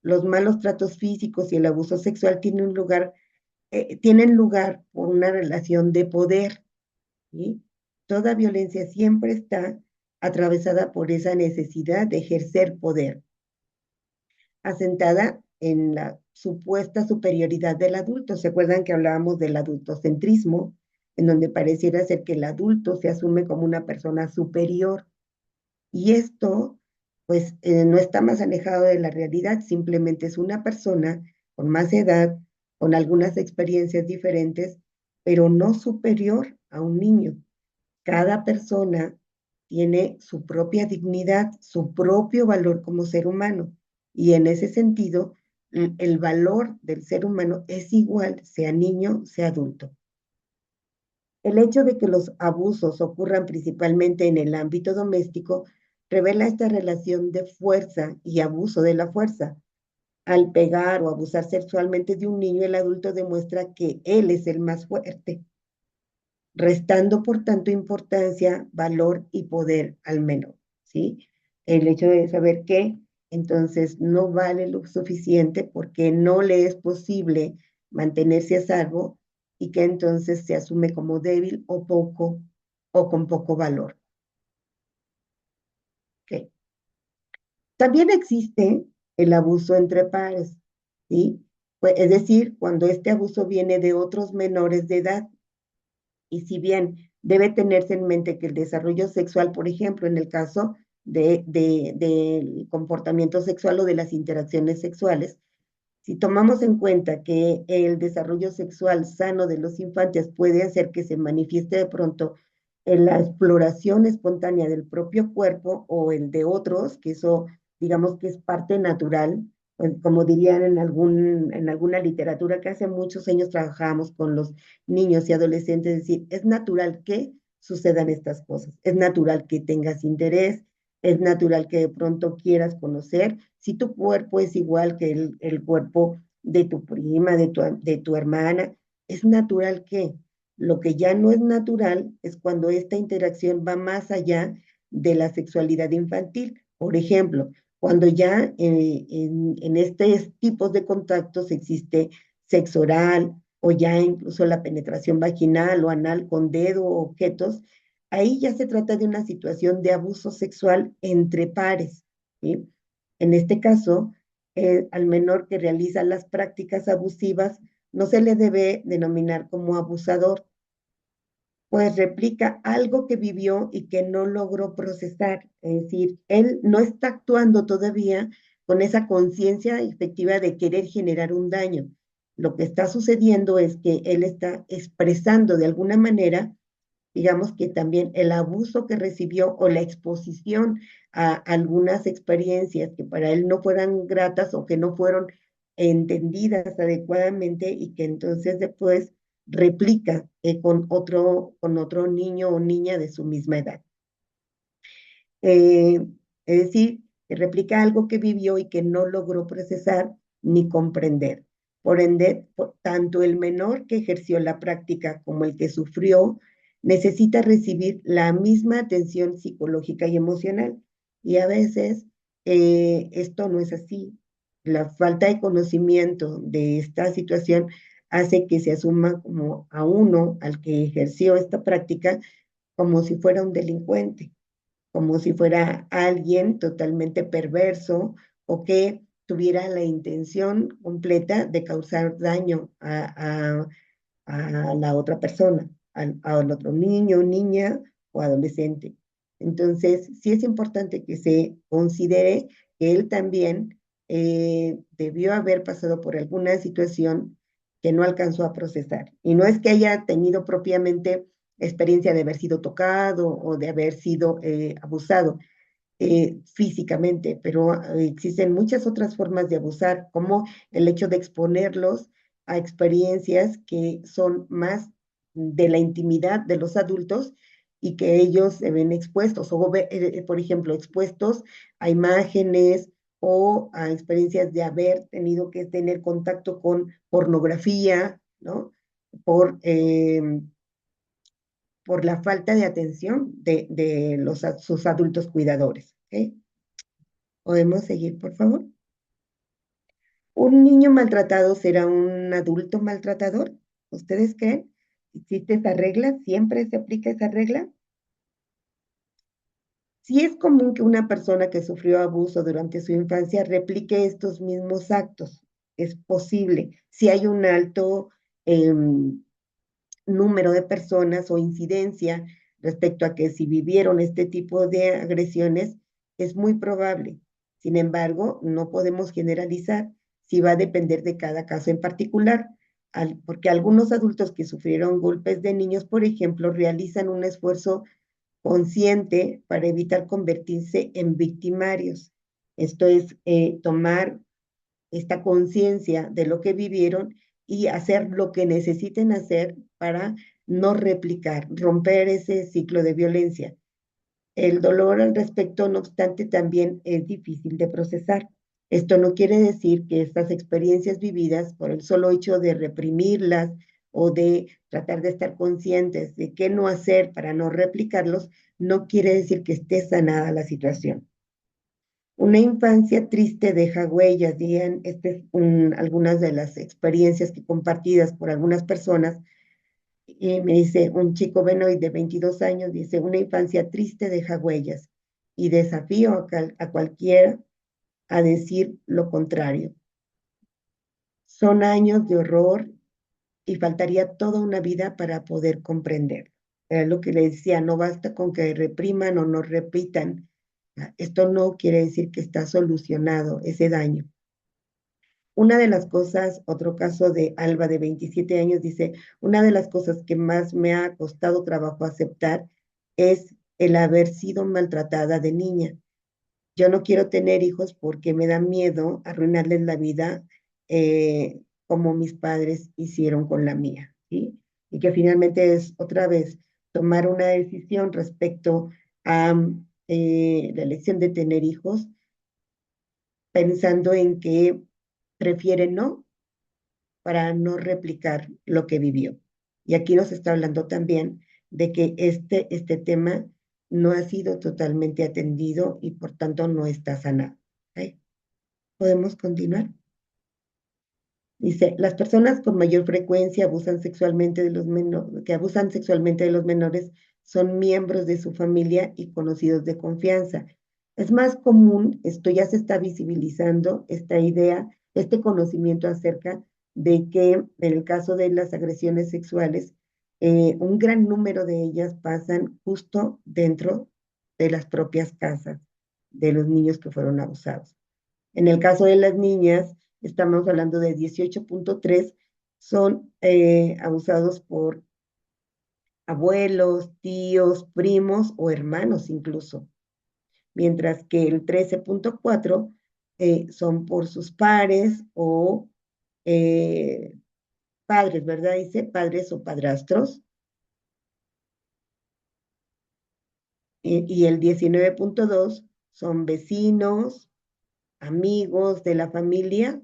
Los malos tratos físicos y el abuso sexual tienen lugar por una relación de poder, ¿sí? Toda violencia siempre está atravesada por esa necesidad de ejercer poder, asentada en la supuesta superioridad del adulto. ¿Se acuerdan que hablábamos del adultocentrismo, en donde pareciera ser que el adulto se asume como una persona superior? Y esto, pues, no está más alejado de la realidad, simplemente es una persona con más edad, con algunas experiencias diferentes, pero no superior a un niño. Cada persona tiene su propia dignidad, su propio valor como ser humano. Y en ese sentido, el valor del ser humano es igual, sea niño, sea adulto. El hecho de que los abusos ocurran principalmente en el ámbito doméstico revela esta relación de fuerza y abuso de la fuerza. Al pegar o abusar sexualmente de un niño, el adulto demuestra que él es el más fuerte, restando por tanto importancia, valor y poder al menor, ¿sí? el hecho de saber que entonces no vale lo suficiente porque no le es posible mantenerse a salvo y que entonces se asume como débil o poco o con poco valor. ¿Ok? También existe el abuso entre pares, ¿sí? Pues, es decir, cuando este abuso viene de otros menores de edad. Y si bien debe tenerse en mente que el desarrollo sexual, por ejemplo, en el caso del comportamiento sexual o de las interacciones sexuales, si tomamos en cuenta que el desarrollo sexual sano de los infantes puede hacer que se manifieste de pronto en la exploración espontánea del propio cuerpo o el de otros, que eso digamos que es parte natural, pues, como dirían en alguna literatura que hace muchos años trabajábamos con los niños y adolescentes, es decir, es natural que sucedan estas cosas, es natural que tengas interés, es natural que de pronto quieras conocer. Si tu cuerpo es igual que el cuerpo de tu prima, de tu hermana, es natural que lo que ya no es natural es cuando esta interacción va más allá de la sexualidad infantil. Por ejemplo, cuando ya en estos tipos de contactos existe sexo oral o ya incluso la penetración vaginal o anal con dedo o objetos, ahí ya se trata de una situación de abuso sexual entre pares, ¿sí? En este caso, al menor que realiza las prácticas abusivas no se le debe denominar como abusador, pues replica algo que vivió y que no logró procesar. Es decir, él no está actuando todavía con esa conciencia efectiva de querer generar un daño. Lo que está sucediendo es que él está expresando de alguna manera, digamos que también el abuso que recibió o la exposición a algunas experiencias que para él no fueran gratas o que no fueron entendidas adecuadamente y que entonces después replica con otro niño o niña de su misma edad. Eh, es decir, que replica algo que vivió y que no logró procesar ni comprender. Por ende, tanto el menor que ejerció la práctica como el que sufrió necesita recibir la misma atención psicológica y emocional. Y a veces esto no es así. La falta de conocimiento de esta situación hace que se asuma como a uno, al que ejerció esta práctica, como si fuera un delincuente, como si fuera alguien totalmente perverso o que tuviera la intención completa de causar daño a la otra persona, al otro niño, niña o adolescente. Entonces, sí es importante que se considere que él también debió haber pasado por alguna situación que no alcanzó a procesar. Y no es que haya tenido propiamente experiencia de haber sido tocado o de haber sido abusado físicamente, pero existen muchas otras formas de abusar, como el hecho de exponerlos a experiencias que son más de la intimidad de los adultos y que ellos se ven expuestos, o por ejemplo, expuestos a imágenes o a experiencias de haber tenido que tener contacto con pornografía, ¿no? Por, por la falta de atención de sus adultos cuidadores. ¿Okay? ¿Podemos seguir, por favor? ¿Un niño maltratado será un adulto maltratador? ¿Ustedes creen? ¿Existe esa regla? ¿Siempre se aplica esa regla? Sí es común que una persona que sufrió abuso durante su infancia replique estos mismos actos. Es posible. Si hay un alto eh, número de personas o incidencia respecto a que si vivieron este tipo de agresiones, es muy probable. Sin embargo, no podemos generalizar, si va a depender de cada caso en particular, porque algunos adultos que sufrieron golpes de niños, por ejemplo, realizan un esfuerzo consciente para evitar convertirse en victimarios. Esto es tomar esta conciencia de lo que vivieron y hacer lo que necesiten hacer para no replicar, romper ese ciclo de violencia. El dolor al respecto, no obstante, también es difícil de procesar. Esto no quiere decir que estas experiencias vividas, por el solo hecho de reprimirlas o de tratar de estar conscientes de qué no hacer para no replicarlos, no quiere decir que esté sanada la situación. Una infancia triste deja huellas, dirían, algunas de las experiencias que compartidas por algunas personas. Y me dice un chico Benoit de 22 años, dice, una infancia triste deja huellas y desafío a cualquiera a decir lo contrario. Son años de horror y faltaría toda una vida para poder comprender. Era lo que le decía, no basta con que repriman o no repitan. Esto no quiere decir que está solucionado ese daño. Una de las cosas, otro caso de Alba de 27 años, dice, una de las cosas que más me ha costado trabajo aceptar es el haber sido maltratada de niña. Yo no quiero tener hijos porque me da miedo arruinarles la vida como mis padres hicieron con la mía, ¿sí? Y que finalmente es otra vez tomar una decisión respecto a la elección de tener hijos, pensando en que prefiere no para no replicar lo que vivió. Y aquí nos está hablando también de que este tema no ha sido totalmente atendido y por tanto no está sanado. ¿Ok? ¿Podemos continuar? Dice, las personas con mayor frecuencia que abusan sexualmente de los menores son miembros de su familia y conocidos de confianza. Es más común, esto ya se está visibilizando, esta idea, este conocimiento acerca de que en el caso de las agresiones sexuales, un gran número de ellas pasan justo dentro de las propias casas de los niños que fueron abusados. En el caso de las niñas, estamos hablando de 18.3, son abusados por abuelos, tíos, primos o hermanos incluso, mientras que el 13.4 son por sus pares o eh, padres, ¿verdad? Dice padres o padrastros. Y el 19.2 son vecinos, amigos de la familia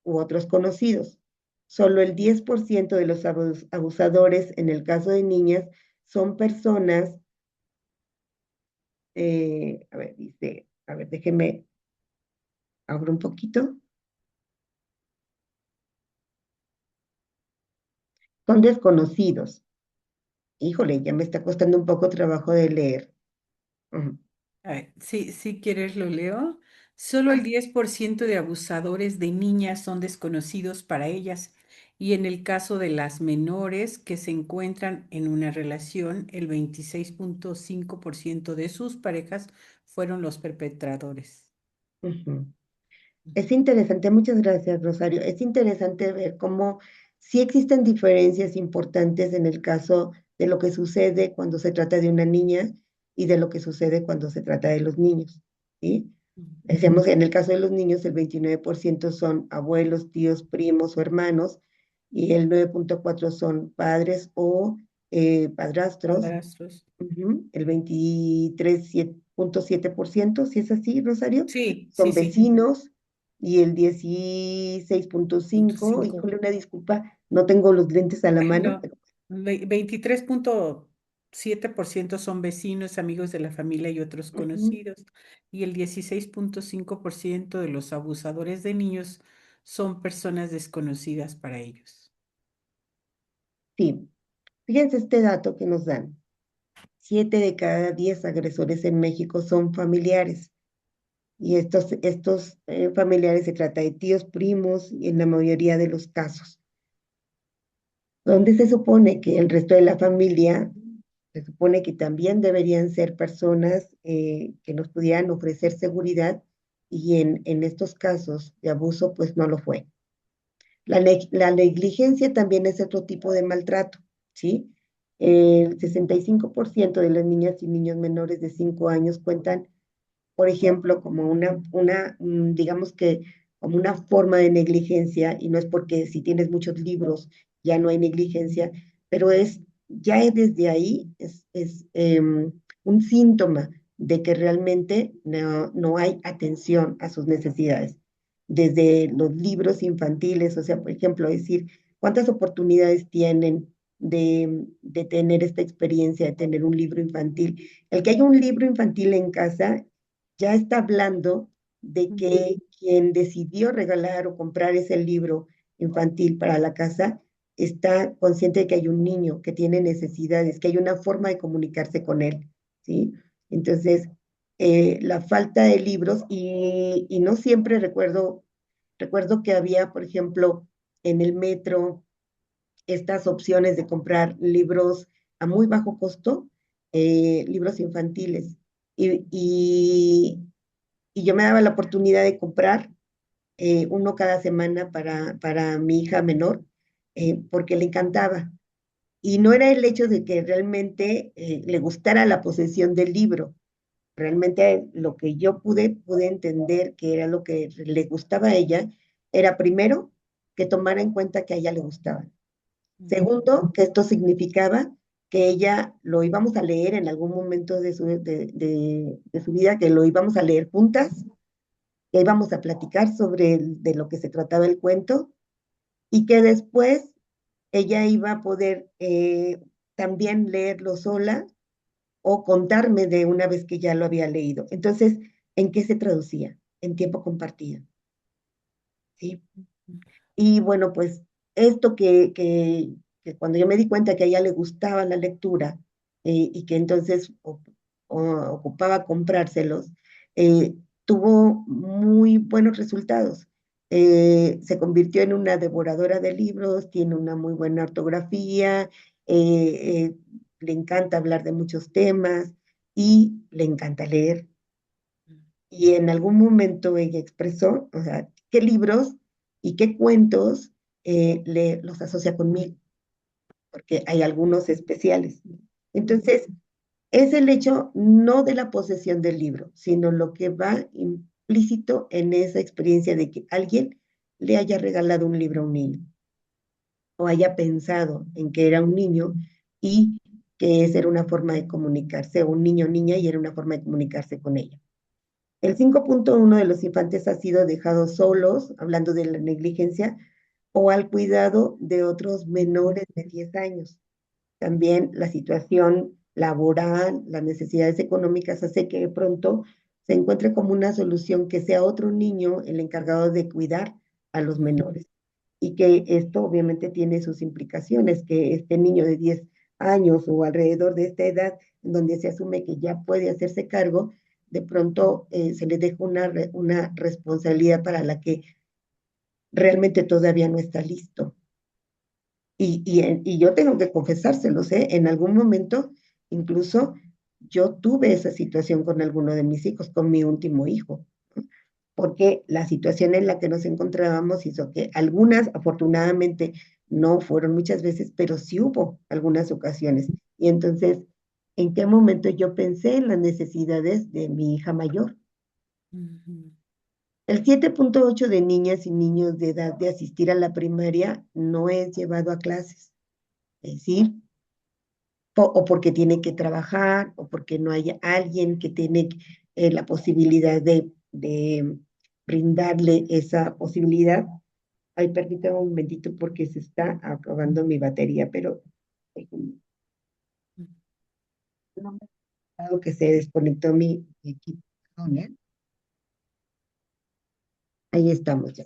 u otros conocidos. Solo el 10% de los abusadores, en el caso de niñas, son personas, a ver, dice, a ver, déjeme, abro un poquito, son desconocidos. Híjole, ya me está costando un poco trabajo de leer. Ujú. A ver, si quieres lo leo. Solo el 10% de abusadores de niñas son desconocidos para ellas y en el caso de las menores que se encuentran en una relación, el 26.5% de sus parejas fueron los perpetradores. Ujú. Es interesante, muchas gracias, Rosario. Es interesante ver cómo sí existen diferencias importantes en el caso de lo que sucede cuando se trata de una niña y de lo que sucede cuando se trata de los niños, ¿sí? Decíamos que en el caso de los niños, el 29% son abuelos, tíos, primos o hermanos, y el 9.4 son padres o padrastros. Padrastros. El 23.7%, si es así, Rosario, Sí, sí, son sí. vecinos, y el 16.5, 5. híjole, una disculpa, no tengo los lentes a la mano, No, pero 23.7% son vecinos, amigos de la familia y otros ujú, conocidos, y el 16.5% de los abusadores de niños son personas desconocidas para ellos. sí. Fíjense este dato que nos dan. 7 de cada 10 agresores en México son familiares. Y estos familiares se trata de tíos, primos, y en la mayoría de los casos, donde se supone que el resto de la familia, se supone que también deberían ser personas que nos pudieran ofrecer seguridad, y en estos casos de abuso, pues no lo fue. La negligencia también es otro tipo de maltrato, ¿sí? El 65% de las niñas y niños menores de 5 años cuentan, por ejemplo, como digamos que como una forma de negligencia, y no es porque si tienes muchos libros ya no hay negligencia, pero ya desde ahí es un síntoma de que realmente no hay atención a sus necesidades. Desde los libros infantiles, o sea, por ejemplo, decir, ¿cuántas oportunidades tienen de tener esta experiencia, de tener un libro infantil? El que haya un libro infantil en casa ya está hablando de que quien decidió regalar o comprar ese libro infantil para la casa está consciente de que hay un niño que tiene necesidades, que hay una forma de comunicarse con él, ¿sí? Entonces, la falta de libros, y no siempre recuerdo que había, por ejemplo, en el metro, estas opciones de comprar libros a muy bajo costo, libros infantiles. Y, y, y yo me daba la oportunidad de comprar uno cada semana para mi hija menor, porque le encantaba. Y no era el hecho de que realmente le gustara la posesión del libro. Realmente lo que yo pude entender que era lo que le gustaba a ella, era primero que tomara en cuenta que a ella le gustaba. Segundo, que esto significaba que ella lo íbamos a leer en algún momento de su vida, que lo íbamos a leer juntas, que íbamos a platicar de lo que se trataba el cuento, y que después ella iba a poder también leerlo sola o contarme de una vez que ya lo había leído. Entonces, ¿en qué se traducía? En tiempo compartido, ¿sí? Y bueno, pues esto que cuando yo me di cuenta que a ella le gustaba la lectura, y que entonces ocupaba comprárselos, eh, tuvo muy buenos resultados. Se convirtió en una devoradora de libros, tiene una muy buena ortografía, le encanta hablar de muchos temas y le encanta leer. Y en algún momento ella expresó, o sea, qué libros y qué cuentos los asocia conmigo, porque hay algunos especiales. Entonces, es el hecho no de la posesión del libro, sino lo que va implícito en esa experiencia de que alguien le haya regalado un libro a un niño, o haya pensado en que era un niño y que esa era una forma de comunicarse, o un niño o niña, y era una forma de comunicarse con ella. El 5.1 de los infantes ha sido dejados solos, hablando de la negligencia, o al cuidado de otros menores de 10 años. También la situación laboral, las necesidades económicas hace que de pronto se encuentre como una solución que sea otro niño el encargado de cuidar a los menores. Y que esto obviamente tiene sus implicaciones, que este niño de 10 años o alrededor de esta edad, en donde se asume que ya puede hacerse cargo, de pronto se le deja una responsabilidad para la que realmente todavía no está listo. Y yo tengo que confesárselos, ¿eh? En algún momento, incluso yo tuve esa situación con alguno de mis hijos, con mi último hijo, ¿no? Porque la situación en la que nos encontrábamos hizo que algunas, afortunadamente, no fueron muchas veces, pero sí hubo algunas ocasiones. Y entonces, ¿en qué momento yo pensé en las necesidades de mi hija mayor? El 7.8 de niñas y niños de edad de asistir a la primaria no es llevado a clases. Es decir, o porque tiene que trabajar, o porque no hay alguien que tiene la posibilidad de brindarle esa posibilidad. Ay, permítame un momentito porque se está acabando mi batería, pero no me ha dado que se desconectó mi equipo. Perdón, ¿eh? Ahí estamos ya.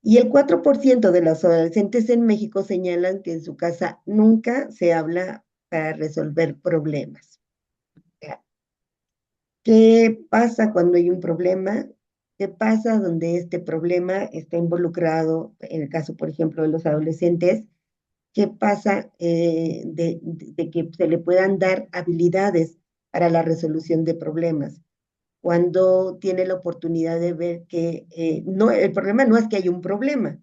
Y el 4% de los adolescentes en México señalan que en su casa nunca se habla para resolver problemas. ¿Qué pasa cuando hay un problema? ¿Qué pasa donde este problema está involucrado, en el caso, por ejemplo, de los adolescentes? ¿Qué pasa de que se le puedan dar habilidades para la resolución de problemas? Cuando tiene la oportunidad de ver que no, el problema no es que haya un problema,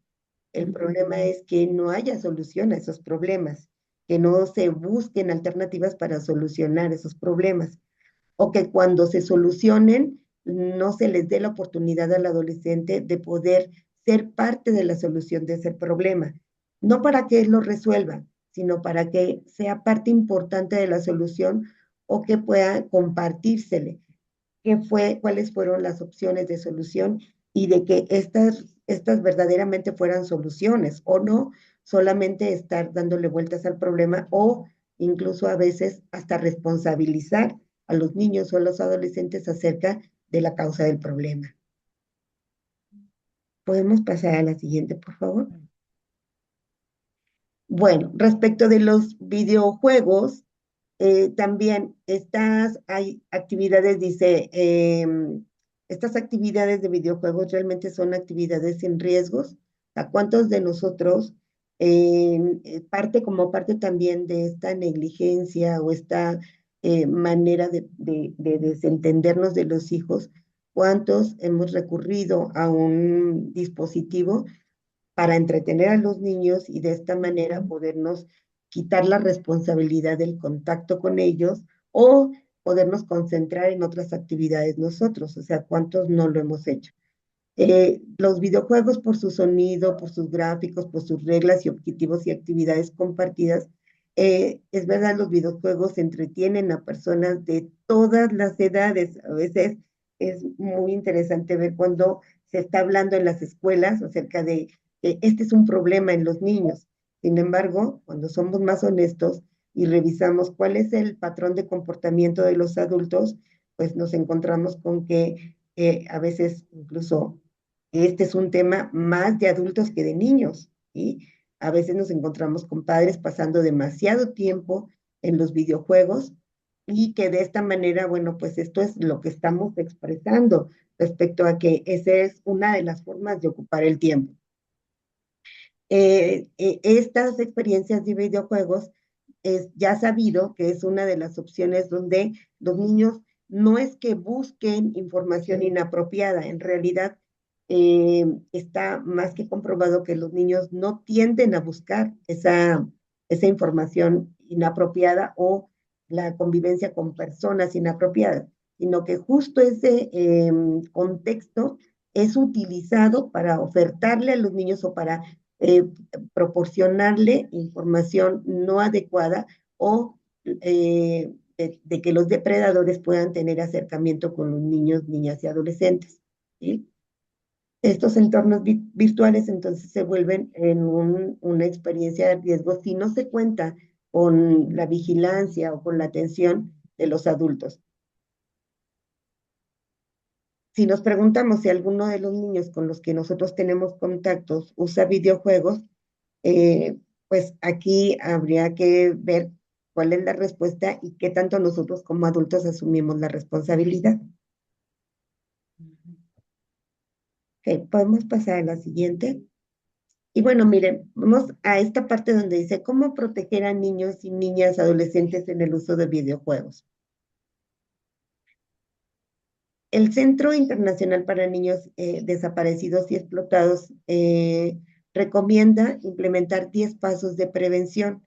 el problema es que no haya solución a esos problemas, que no se busquen alternativas para solucionar esos problemas, o que cuando se solucionen no se les dé la oportunidad al adolescente de poder ser parte de la solución de ese problema, no para que él lo resuelva, sino para que sea parte importante de la solución, o que pueda compartírsele cuáles fueron las opciones de solución, y de que estas verdaderamente fueran soluciones, o no solamente estar dándole vueltas al problema, o incluso a veces hasta responsabilizar a los niños o a los adolescentes acerca de la causa del problema. ¿Podemos pasar a la siguiente, por favor? Bueno, respecto de los videojuegos, también hay actividades, dice, estas actividades de videojuegos realmente son actividades sin riesgos. ¿A cuántos de nosotros, como parte también de esta negligencia o esta manera de desentendernos de los hijos, cuántos hemos recurrido a un dispositivo para entretener a los niños y de esta manera podernos quitar la responsabilidad del contacto con ellos o podernos concentrar en otras actividades nosotros? O sea, ¿cuántos no lo hemos hecho? Los videojuegos, por su sonido, por sus gráficos, por sus reglas y objetivos y actividades compartidas, es verdad, los videojuegos entretienen a personas de todas las edades. A veces es muy interesante ver cuando se está hablando en las escuelas acerca de este es un problema en los niños. Sin embargo, cuando somos más honestos y revisamos cuál es el patrón de comportamiento de los adultos, pues nos encontramos con que a veces incluso este es un tema más de adultos que de niños, ¿sí? A veces nos encontramos con padres pasando demasiado tiempo en los videojuegos y que de esta manera, bueno, pues esto es lo que estamos expresando respecto a que esa es una de las formas de ocupar el tiempo. Estas experiencias de videojuegos es ya sabido que es una de las opciones donde los niños no es que busquen información inapropiada, en realidad está más que comprobado que los niños no tienden a buscar esa información inapropiada o la convivencia con personas inapropiadas, sino que justo ese contexto es utilizado para ofertarle a los niños o para eh, proporcionarle información no adecuada o de que los depredadores puedan tener acercamiento con los niños, niñas y adolescentes, ¿sí? Estos entornos virtuales entonces se vuelven en una experiencia de riesgo si no se cuenta con la vigilancia o con la atención de los adultos. Si nos preguntamos si alguno de los niños con los que nosotros tenemos contactos usa videojuegos, pues aquí habría que ver cuál es la respuesta y qué tanto nosotros como adultos asumimos la responsabilidad. Okay, podemos pasar a la siguiente. Y bueno, miren, vamos a esta parte donde dice cómo proteger a niños y niñas adolescentes en el uso de videojuegos. El Centro Internacional para Niños Desaparecidos y Explotados recomienda implementar 10 pasos de prevención.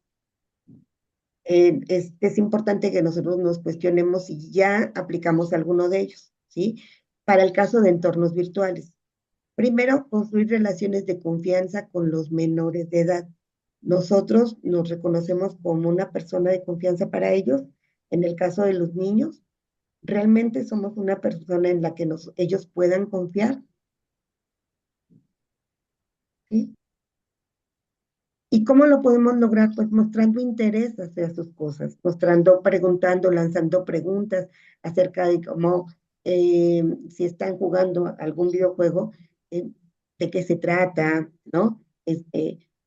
Es importante que nosotros nos cuestionemos si ya aplicamos alguno de ellos, ¿sí? Para el caso de entornos virtuales. Primero, construir relaciones de confianza con los menores de edad. Nosotros nos reconocemos como una persona de confianza para ellos. En el caso de los niños, realmente somos una persona en la que ellos puedan confiar, ¿sí? ¿Y cómo lo podemos lograr? Pues mostrando interés hacia sus cosas, mostrando, preguntando, lanzando preguntas acerca de cómo, si están jugando algún videojuego, de qué se trata, ¿no?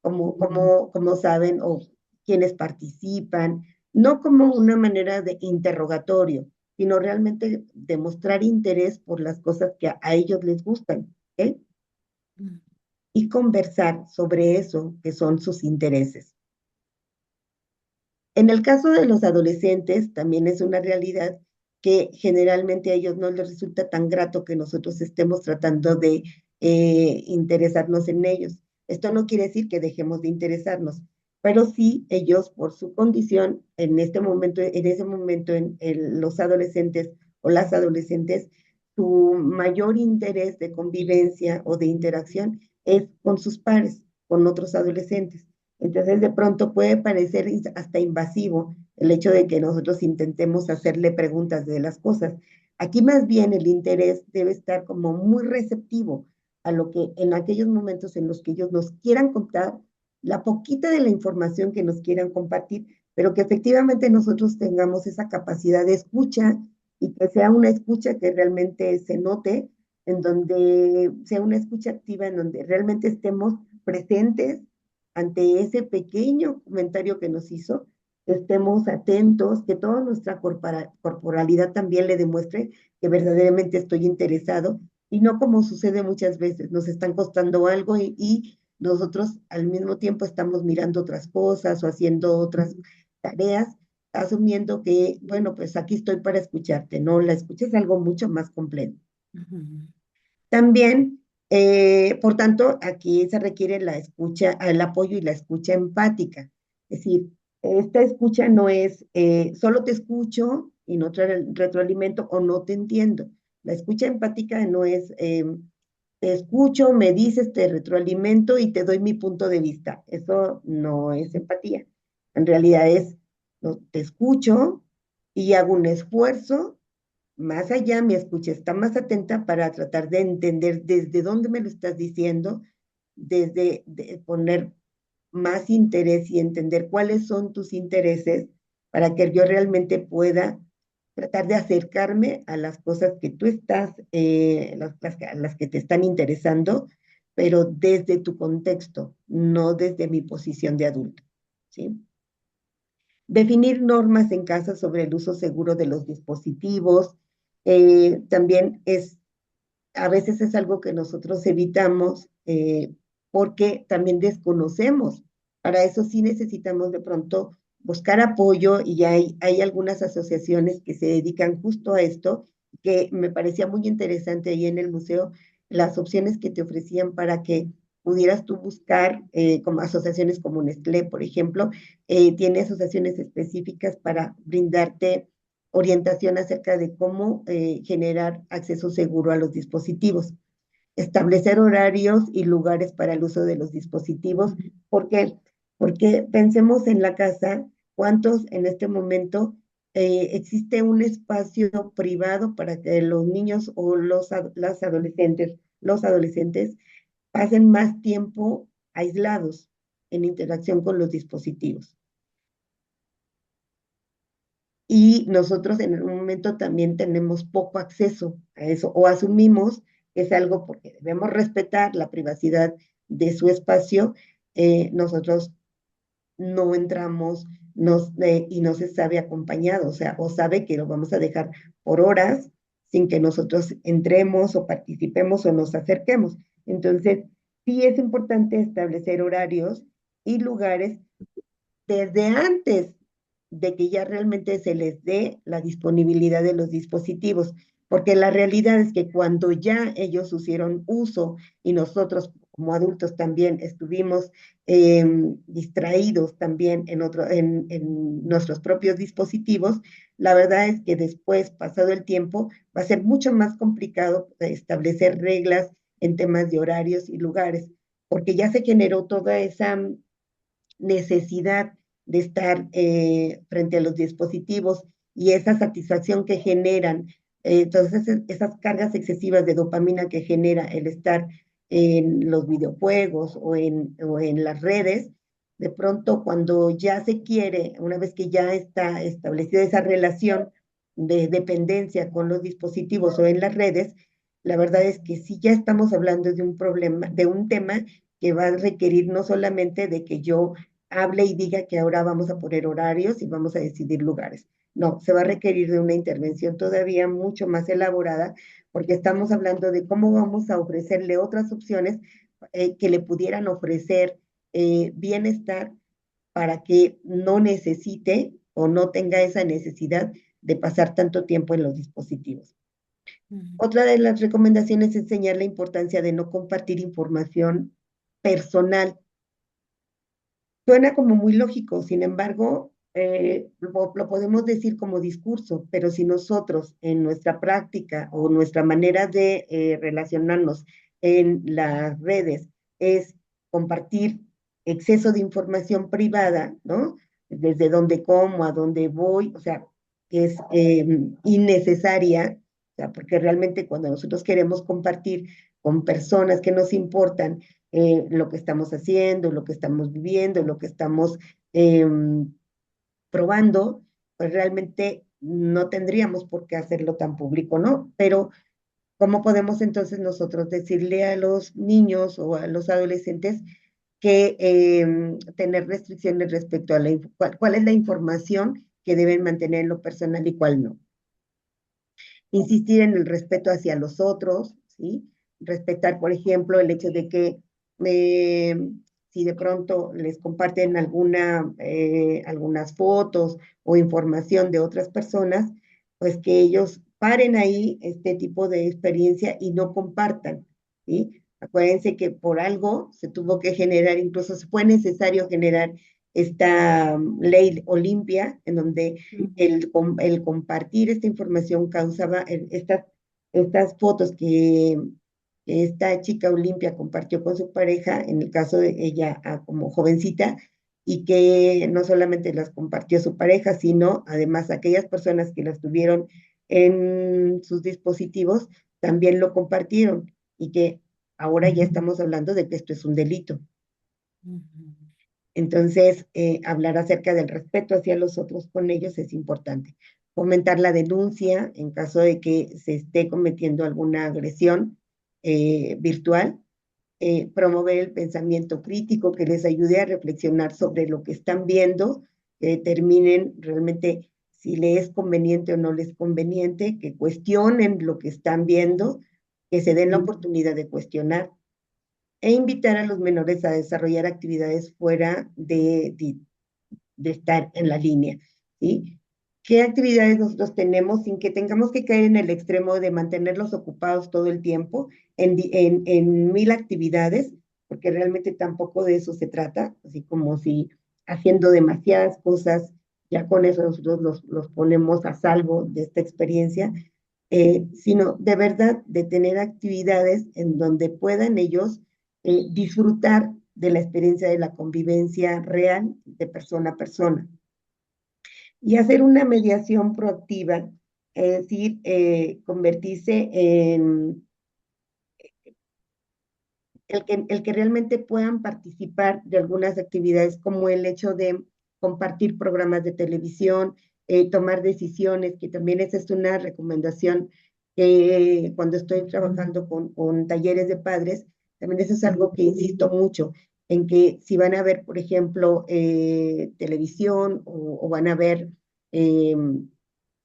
Cómo saben o quiénes participan, no como una manera de interrogatorio, sino realmente demostrar interés por las cosas que a ellos les gustan, ¿ok? Y conversar sobre eso que son sus intereses. En el caso de los adolescentes, también es una realidad que generalmente a ellos no les resulta tan grato que nosotros estemos tratando de interesarnos en ellos. Esto no quiere decir que dejemos de interesarnos, pero sí ellos por su condición en ese momento, los adolescentes o las adolescentes, su mayor interés de convivencia o de interacción es con sus pares, con otros adolescentes. Entonces, de pronto puede parecer hasta invasivo el hecho de que nosotros intentemos hacerle preguntas de las cosas. Aquí más bien el interés debe estar como muy receptivo a lo que en aquellos momentos en los que ellos nos quieran contar, la poquita de la información que nos quieran compartir, pero que efectivamente nosotros tengamos esa capacidad de escucha y que sea una escucha que realmente se note, en donde sea una escucha activa, en donde realmente estemos presentes ante ese pequeño comentario que nos hizo, estemos atentos, que toda nuestra corporalidad también le demuestre que verdaderamente estoy interesado y no como sucede muchas veces, nos están costando algo y nosotros al mismo tiempo estamos mirando otras cosas o haciendo otras tareas, asumiendo que, bueno, pues aquí estoy para escucharte, ¿no? La escucha es algo mucho más completo. Ujú. También, por tanto, aquí se requiere la escucha, el apoyo y la escucha empática. Es decir, esta escucha no es solo te escucho y no te retroalimento o no te entiendo. La escucha empática no es te escucho, me dices, te retroalimento y te doy mi punto de vista. Eso no es empatía. En realidad es, no, te escucho y hago un esfuerzo más allá, mi escucha está más atenta para tratar de entender desde dónde me lo estás diciendo, desde poner más interés y entender cuáles son tus intereses para que yo realmente pueda tratar de acercarme a las cosas que tú estás, las que te están interesando, pero desde tu contexto, no desde mi posición de adulto, ¿sí? Definir normas en casa sobre el uso seguro de los dispositivos, también a veces es algo que nosotros evitamos porque también desconocemos. Para eso sí necesitamos de pronto buscar apoyo y hay algunas asociaciones que se dedican justo a esto, que me parecía muy interesante ahí en el museo, las opciones que te ofrecían para que pudieras tú buscar, como asociaciones como Nestlé, por ejemplo, tiene asociaciones específicas para brindarte orientación acerca de cómo generar acceso seguro a los dispositivos, establecer horarios y lugares para el uso de los dispositivos. ¿Por qué? Porque pensemos en la casa, ¿cuántos en este momento existe un espacio privado para que los niños o los adolescentes pasen más tiempo aislados en interacción con los dispositivos? Y nosotros en un momento también tenemos poco acceso a eso o asumimos que es algo porque debemos respetar la privacidad de su espacio, nosotros no entramos y no se sabe acompañado, o sea, o sabe que lo vamos a dejar por horas sin que nosotros entremos o participemos o nos acerquemos. Entonces, sí es importante establecer horarios y lugares desde antes de que ya realmente se les dé la disponibilidad de los dispositivos, porque la realidad es que cuando ya ellos hicieron uso y nosotros como adultos también estuvimos distraídos también en nuestros propios dispositivos, la verdad es que después, pasado el tiempo, va a ser mucho más complicado establecer reglas en temas de horarios y lugares, porque ya se generó toda esa necesidad de estar frente a los dispositivos y esa satisfacción que generan, entonces esas cargas excesivas de dopamina que genera el estar en los videojuegos o en las redes, de pronto cuando ya se quiere, una vez que ya está establecida esa relación de dependencia con los dispositivos o en las redes, la verdad es que sí ya estamos hablando de un problema, de un tema que va a requerir no solamente de que yo hable y diga que ahora vamos a poner horarios y vamos a decidir lugares. No, se va a requerir de una intervención todavía mucho más elaborada porque estamos hablando de cómo vamos a ofrecerle otras opciones que le pudieran ofrecer bienestar para que no necesite o no tenga esa necesidad de pasar tanto tiempo en los dispositivos. Ujú. Otra de las recomendaciones es enseñar la importancia de no compartir información personal. Suena como muy lógico, sin embargo, lo podemos decir como discurso, pero si nosotros en nuestra práctica o nuestra manera de relacionarnos en las redes es compartir exceso de información privada, ¿no? Desde dónde como, a dónde voy, o sea, que es innecesaria, o sea, porque realmente cuando nosotros queremos compartir con personas que nos importan, lo que estamos haciendo, lo que estamos viviendo, lo que estamos eh, probando, pues realmente no tendríamos por qué hacerlo tan público, ¿no? Pero ¿cómo podemos entonces nosotros decirle a los niños o a los adolescentes que tener restricciones respecto a cuál es la información que deben mantener en lo personal y cuál no? Insistir en el respeto hacia los otros, ¿sí? Respetar, por ejemplo, el hecho de que eh, si de pronto les comparten algunas fotos o información de otras personas, pues que ellos paren ahí este tipo de experiencia y no compartan, ¿sí? Acuérdense que por algo se tuvo que generar, incluso fue necesario generar esta ley Olimpia, en donde el compartir esta información causaba estas fotos que esta chica Olimpia compartió con su pareja, en el caso de ella como jovencita, y que no solamente las compartió su pareja, sino además aquellas personas que las tuvieron en sus dispositivos también lo compartieron y que ahora ya estamos hablando de que esto es un delito. Entonces, hablar acerca del respeto hacia los otros con ellos es importante. Fomentar la denuncia en caso de que se esté cometiendo alguna agresión virtual. Promover el pensamiento crítico que les ayude a reflexionar sobre lo que están viendo, que determinen realmente si les es conveniente o no les es conveniente, que cuestionen lo que están viendo, que se den la oportunidad de cuestionar e invitar a los menores a desarrollar actividades fuera de estar en la línea, ¿sí? ¿Qué actividades nosotros tenemos sin que tengamos que caer en el extremo de mantenerlos ocupados todo el tiempo en mil actividades? Porque realmente tampoco de eso se trata, así como si haciendo demasiadas cosas, ya con eso nosotros los ponemos a salvo de esta experiencia, sino de verdad de tener actividades en donde puedan ellos disfrutar de la experiencia de la convivencia real de persona a persona. Y hacer una mediación proactiva, es decir, convertirse en el que realmente puedan participar de algunas actividades, como el hecho de compartir programas de televisión, tomar decisiones, que también esa es una recomendación que cuando estoy trabajando con talleres de padres, también eso es algo que insisto mucho, en que si van a ver, por ejemplo, televisión o van a ver eh,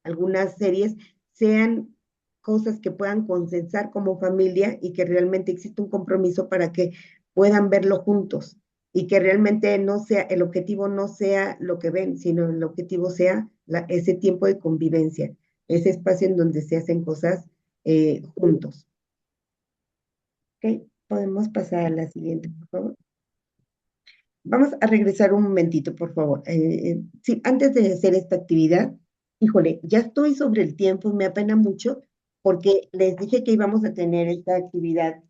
algunas series, sean cosas que puedan consensar como familia y que realmente exista un compromiso para que puedan verlo juntos y que realmente no sea, el objetivo no sea lo que ven, sino el objetivo sea ese tiempo de convivencia, ese espacio en donde se hacen cosas juntos. ¿Ok? Podemos pasar a la siguiente, por favor. Vamos a regresar un momentito, por favor. Sí, antes de hacer esta actividad, híjole, ya estoy sobre el tiempo y me apena mucho porque les dije que íbamos a tener esta actividad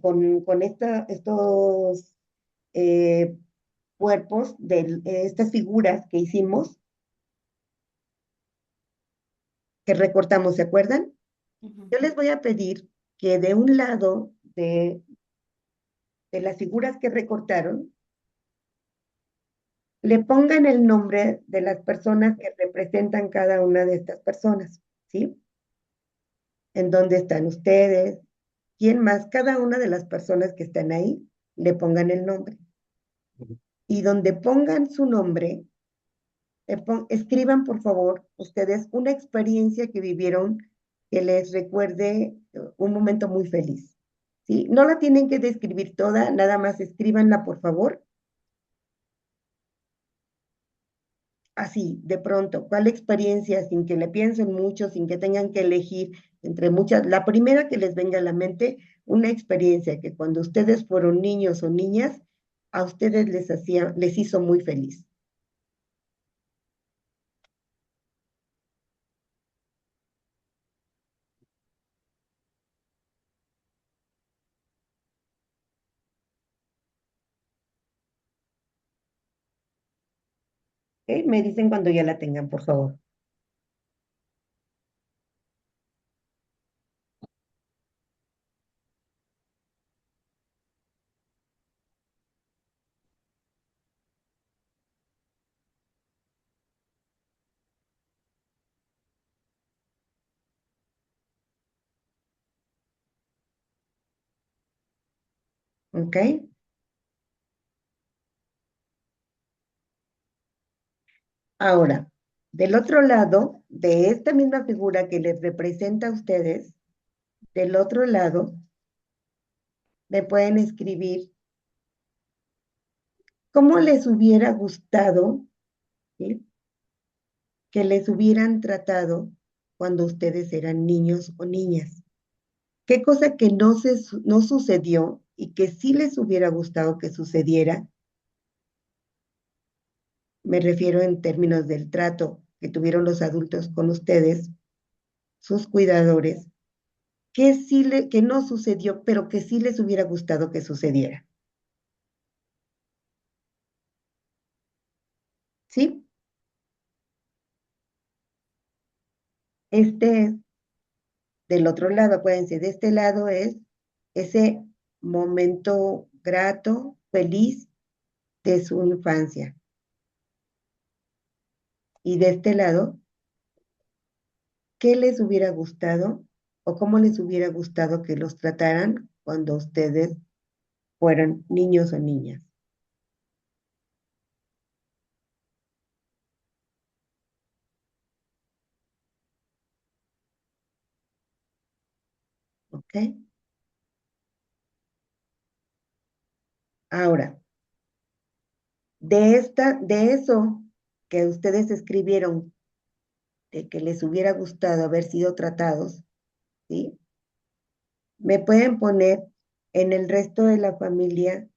con estos eh, cuerpos, estas figuras que hicimos, que recortamos, ¿se acuerdan? Yo les voy a pedir que de un lado de las figuras que recortaron, le pongan el nombre de las personas que representan cada una de estas personas, ¿sí? ¿En dónde están ustedes? ¿Quién más? Cada una de las personas que están ahí, le pongan el nombre. Y donde pongan su nombre, escriban, por favor, ustedes una experiencia que vivieron que les recuerde un momento muy feliz, ¿sí? No la tienen que describir toda, nada más escríbanla, por favor. Así, de pronto, ¿cuál experiencia sin que le piensen mucho, sin que tengan que elegir entre muchas? La primera que les venga a la mente, una experiencia que cuando ustedes fueron niños o niñas, a ustedes les hizo muy feliz. ¿Ok? Me dicen cuando ya la tengan, por favor. ¿Ok? Ahora, del otro lado, de esta misma figura que les representa a ustedes, del otro lado, me pueden escribir cómo les hubiera gustado, ¿sí?, que les hubieran tratado cuando ustedes eran niños o niñas. ¿Qué cosa que no sucedió y que sí les hubiera gustado que sucediera? Me refiero en términos del trato que tuvieron los adultos con ustedes, sus cuidadores, que no sucedió, pero que sí les hubiera gustado que sucediera. ¿Sí? Este es del otro lado, acuérdense, de este lado es ese momento grato, feliz de su infancia. Y de este lado, ¿qué les hubiera gustado o cómo les hubiera gustado que los trataran cuando ustedes fueran niños o niñas? ¿Ok? Ahora, de eso que ustedes escribieron, de que les hubiera gustado haber sido tratados, ¿sí? Me pueden poner en el resto de la familia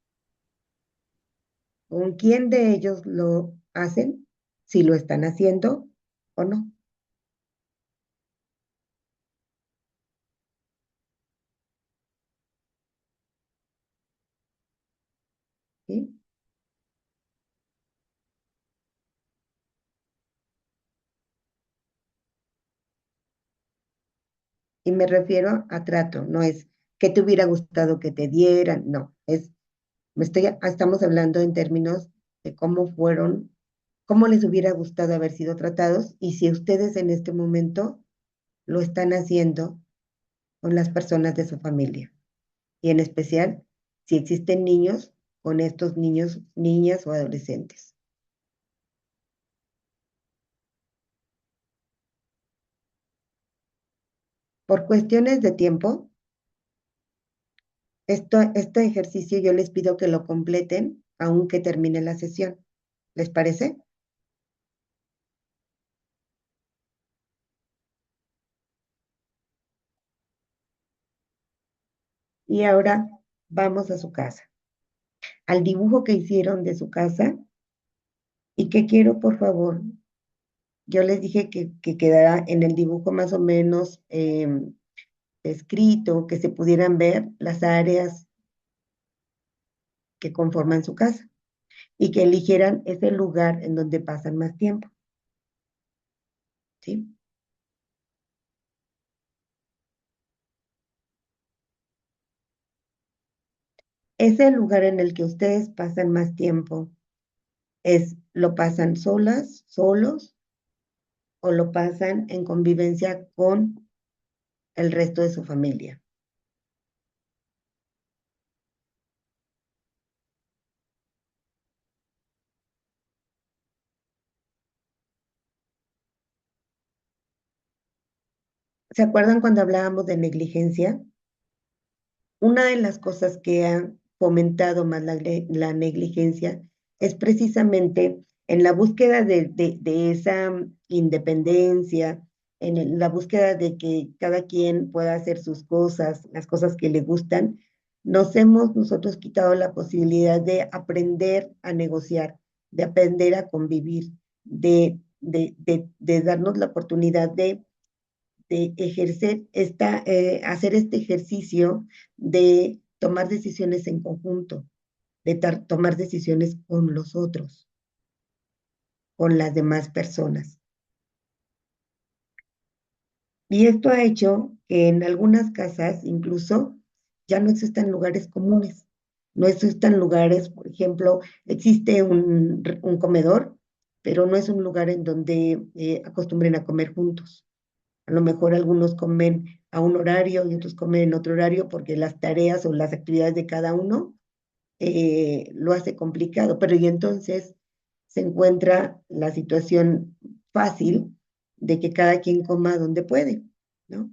con quién de ellos lo hacen, si lo están haciendo o no, ¿sí? Y me refiero a trato, no es que te hubiera gustado que te dieran, no, estamos hablando en términos de cómo fueron, cómo les hubiera gustado haber sido tratados y si ustedes en este momento lo están haciendo con las personas de su familia. Y en especial, si existen niños, con estos niños, niñas o adolescentes. Por cuestiones de tiempo, este ejercicio yo les pido que lo completen aunque termine la sesión. ¿Les parece? Y ahora vamos a su casa, al dibujo que hicieron de su casa y que quiero, por favor, yo les dije que quedara en el dibujo más o menos escrito, que se pudieran ver las áreas que conforman su casa y que eligieran ese lugar en donde pasan más tiempo, ¿sí? Ese lugar en el que ustedes pasan más tiempo ¿lo pasan solas, solos, o lo pasan en convivencia con el resto de su familia? ¿Se acuerdan cuando hablábamos de negligencia? Una de las cosas que ha fomentado más la negligencia es precisamente en la búsqueda de esa independencia, la búsqueda de que cada quien pueda hacer sus cosas, las cosas que le gustan, nos hemos nosotros quitado la posibilidad de aprender a negociar, de aprender a convivir, de darnos la oportunidad de ejercer hacer este ejercicio de tomar decisiones en conjunto, de tomar decisiones con los otros, con las demás personas. Y esto ha hecho que en algunas casas incluso ya no existan lugares comunes, no existan lugares, por ejemplo, existe un comedor, pero no es un lugar en donde acostumbren a comer juntos. A lo mejor algunos comen a un horario y otros comen en otro horario porque las tareas o las actividades de cada uno lo hace complicado, pero y entonces se encuentra la situación fácil de que cada quien coma donde puede, ¿no?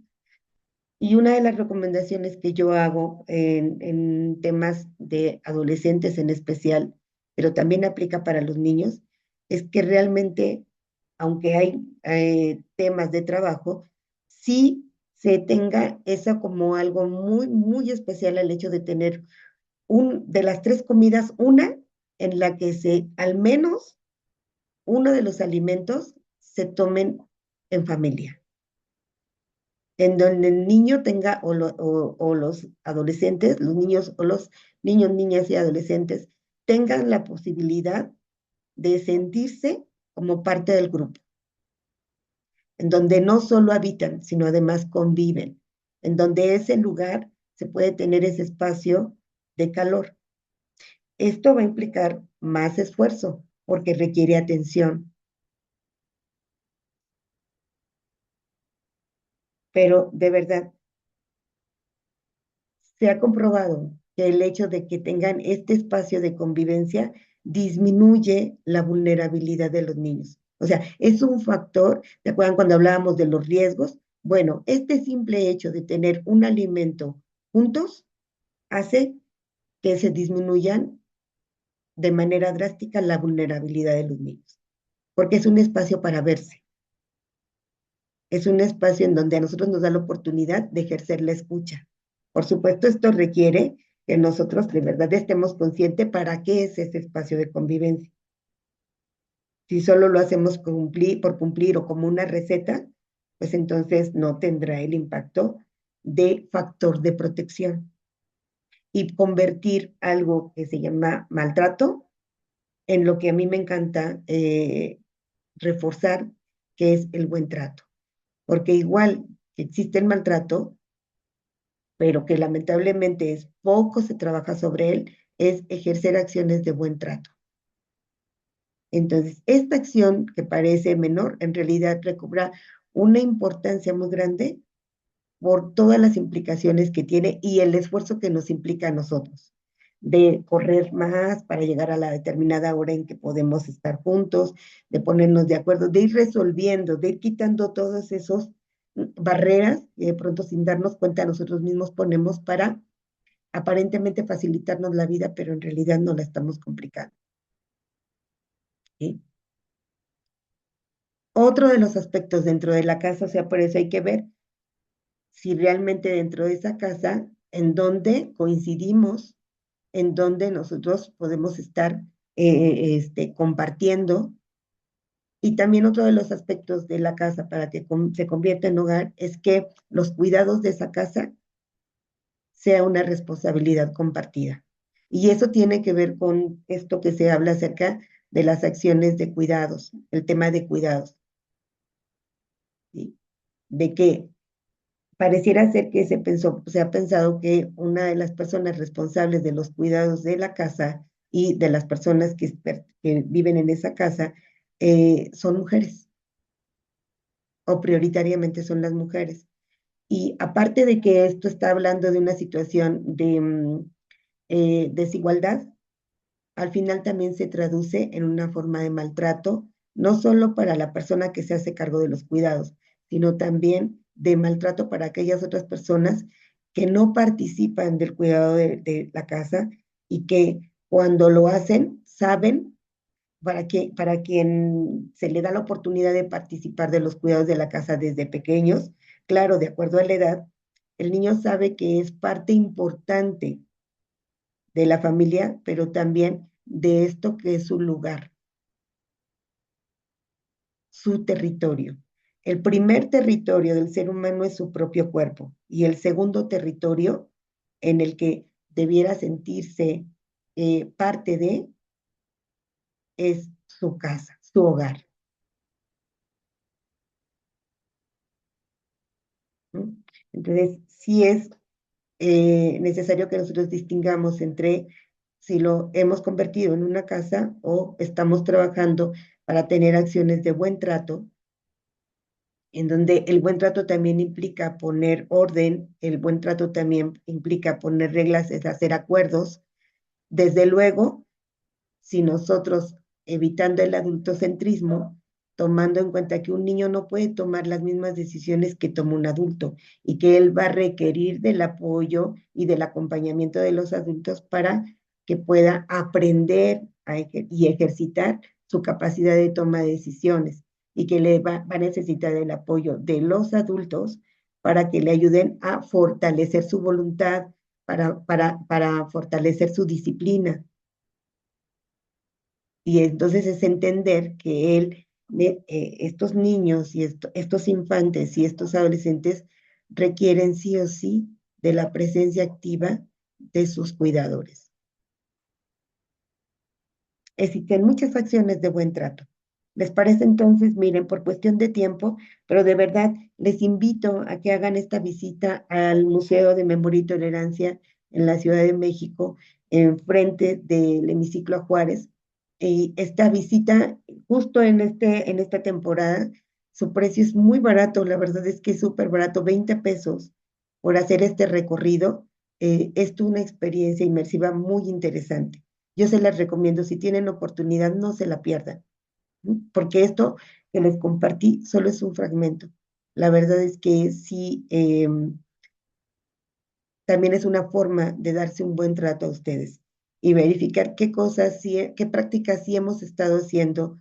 Y una de las recomendaciones que yo hago en temas de adolescentes en especial, pero también aplica para los niños, es que realmente, aunque hay temas de trabajo, sí se tenga eso como algo muy, muy especial, el hecho de tener de las tres comidas, una en la que al menos uno de los alimentos se tomen en familia, en donde el niño tenga, o los adolescentes, los niños o los niños, niñas y adolescentes, tengan la posibilidad de sentirse como parte del grupo, en donde no solo habitan, sino además conviven, en donde ese lugar se puede tener ese espacio de calor. Esto va a implicar más esfuerzo porque requiere atención, pero de verdad se ha comprobado que el hecho de que tengan este espacio de convivencia disminuye la vulnerabilidad de los niños. O sea, es un factor, ¿te acuerdan cuando hablábamos de los riesgos? Bueno, este simple hecho de tener un alimento juntos hace que se disminuyan de manera drástica la vulnerabilidad de los niños, porque es un espacio para verse, es un espacio en donde a nosotros nos da la oportunidad de ejercer la escucha. Por supuesto, esto requiere que nosotros de verdad estemos conscientes para qué es ese espacio de convivencia. Si solo lo hacemos por cumplir o como una receta, pues entonces no tendrá el impacto de factor de protección y convertir algo que se llama maltrato en lo que a mí me encanta reforzar, que es el buen trato. Porque igual que existe el maltrato, pero que lamentablemente es poco se trabaja sobre él, es ejercer acciones de buen trato. Entonces, esta acción que parece menor, en realidad recobra una importancia muy grande por todas las implicaciones que tiene y el esfuerzo que nos implica a nosotros, de correr más para llegar a la determinada hora en que podemos estar juntos, de ponernos de acuerdo, de ir resolviendo, de ir quitando todos esos barreras que de pronto sin darnos cuenta nosotros mismos ponemos para aparentemente facilitarnos la vida, pero en realidad no la estamos complicando. ¿Sí? Otro de los aspectos dentro de la casa, o sea, por eso hay que ver si realmente dentro de esa casa, en donde coincidimos, en donde nosotros podemos estar compartiendo. Y también otro de los aspectos de la casa para que se convierta en hogar es que los cuidados de esa casa sea una responsabilidad compartida. Y eso tiene que ver con esto que se habla acerca de las acciones de cuidados, el tema de cuidados. ¿Sí? De que pareciera ser que se ha pensado que una de las personas responsables de los cuidados de la casa y de las personas que viven en esa casa son mujeres, o prioritariamente son las mujeres. Y aparte de que esto está hablando de una situación de desigualdad, al final también se traduce en una forma de maltrato, no solo para la persona que se hace cargo de los cuidados, sino también de maltrato para aquellas otras personas que no participan del cuidado de la casa y que cuando lo hacen saben para quien se le da la oportunidad de participar de los cuidados de la casa desde pequeños, claro, de acuerdo a la edad, el niño sabe que es parte importante de la familia, pero también de esto que es su lugar, su territorio. El primer territorio del ser humano es su propio cuerpo y el segundo territorio en el que debiera sentirse parte de es su casa, su hogar. ¿No? Entonces, sí es necesario que nosotros distingamos entre si lo hemos convertido en una casa o estamos trabajando para tener acciones de buen trato, en donde el buen trato también implica poner orden, el buen trato también implica poner reglas, es hacer acuerdos, Desde luego, si nosotros, evitando el adultocentrismo, tomando en cuenta que un niño no puede tomar las mismas decisiones que toma un adulto y que él va a requerir del apoyo y del acompañamiento de los adultos para que pueda aprender y ejercitar su capacidad de toma de decisiones y que va a necesitar el apoyo de los adultos para que le ayuden a fortalecer su voluntad, para fortalecer su disciplina. Y entonces es entender que estos niños y estos infantes y estos adolescentes requieren sí o sí de la presencia activa de sus cuidadores. Existen muchas acciones de buen trato. ¿Les parece entonces? Miren, por cuestión de tiempo, pero de verdad les invito a que hagan esta visita al Museo de Memoria y Tolerancia en la Ciudad de México, enfrente del Hemiciclo a Juárez. Y esta visita, justo en esta temporada, su precio es muy barato, la verdad es que es súper barato, 20 pesos por hacer este recorrido. Es una experiencia inmersiva muy interesante. Yo se las recomiendo, si tienen oportunidad, no se la pierdan, ¿no? Porque esto que les compartí solo es un fragmento. La verdad es que sí, también es una forma de darse un buen trato a ustedes y verificar qué cosas, qué prácticas sí hemos estado haciendo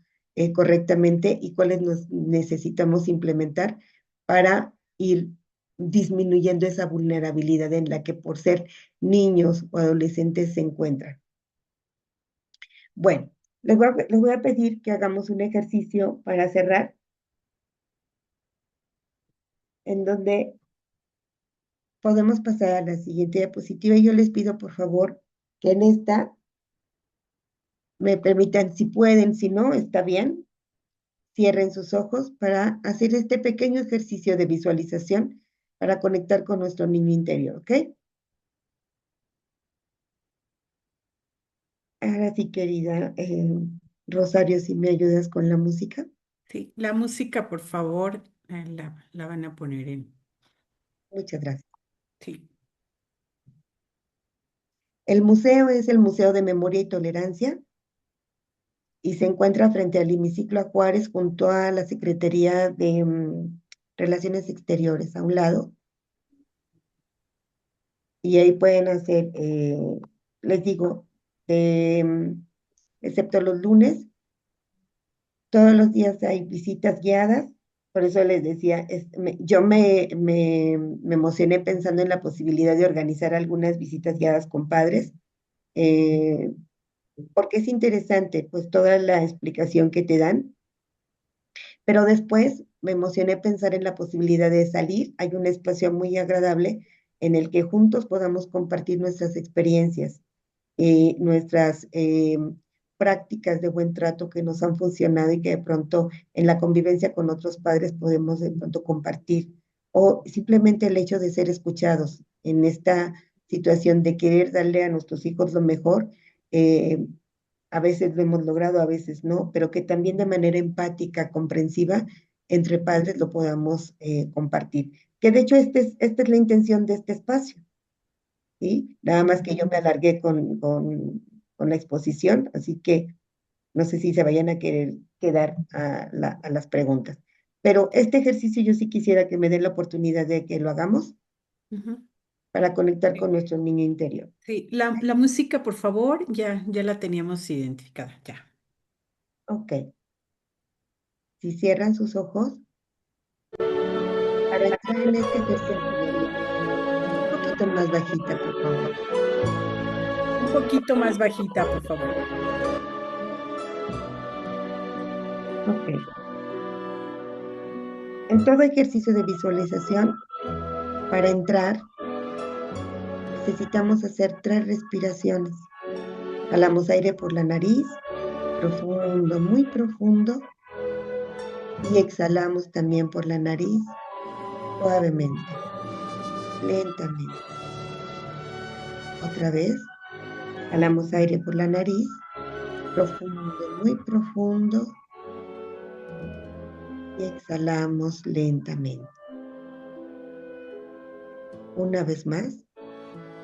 correctamente y cuáles necesitamos implementar para ir disminuyendo esa vulnerabilidad en la que por ser niños o adolescentes se encuentran. Bueno, les voy a pedir que hagamos un ejercicio para cerrar, en donde podemos pasar a la siguiente diapositiva y yo les pido por favor que en esta me permitan, si pueden, si no, está bien, cierren sus ojos para hacer este pequeño ejercicio de visualización para conectar con nuestro niño interior, ¿ok? Ahora sí, querida Rosario, si me ayudas con la música. Sí, la música, por favor, la van a poner en... Muchas gracias. Sí. El museo es el Museo de Memoria y Tolerancia y se encuentra frente al Hemiciclo a Juárez junto a la Secretaría de Relaciones Exteriores a un lado. Y ahí pueden hacer, les digo, excepto los lunes, todos los días hay visitas guiadas. Por eso les decía, yo me emocioné pensando en la posibilidad de organizar algunas visitas guiadas con padres, eh, porque es interesante, pues toda la explicación que te dan. Pero después me emocioné pensar en la posibilidad de salir. Hay un espacio muy agradable en el que juntos podamos compartir nuestras experiencias, nuestras prácticas de buen trato que nos han funcionado y que de pronto en la convivencia con otros padres podemos de pronto compartir. O simplemente el hecho de ser escuchados en esta situación de querer darle a nuestros hijos lo mejor. eh, a veces lo hemos logrado, a veces no, pero que también de manera empática, comprensiva, entre padres lo podamos compartir. Que de hecho esta es la intención de este espacio, ¿sí? Nada más que yo me alargué con la exposición, así que no sé si se vayan a querer quedar a las preguntas. Pero este ejercicio yo sí quisiera que me den la oportunidad de que lo hagamos Ujú. para conectar Sí, con nuestro niño interior. sí, la música, por favor, ya la teníamos identificada, ya. Ok, si cierran sus ojos, para entrar en este ejercicio de visualización, un poquito más bajita, por favor. Un poquito más bajita, por favor. Ok. En todo ejercicio de visualización, para entrar, necesitamos hacer 3 respiraciones. Jalamos aire por la nariz, profundo, muy profundo, y exhalamos también por la nariz, suavemente, lentamente. Otra vez, jalamos aire por la nariz, profundo, muy profundo, y exhalamos lentamente. Una vez más,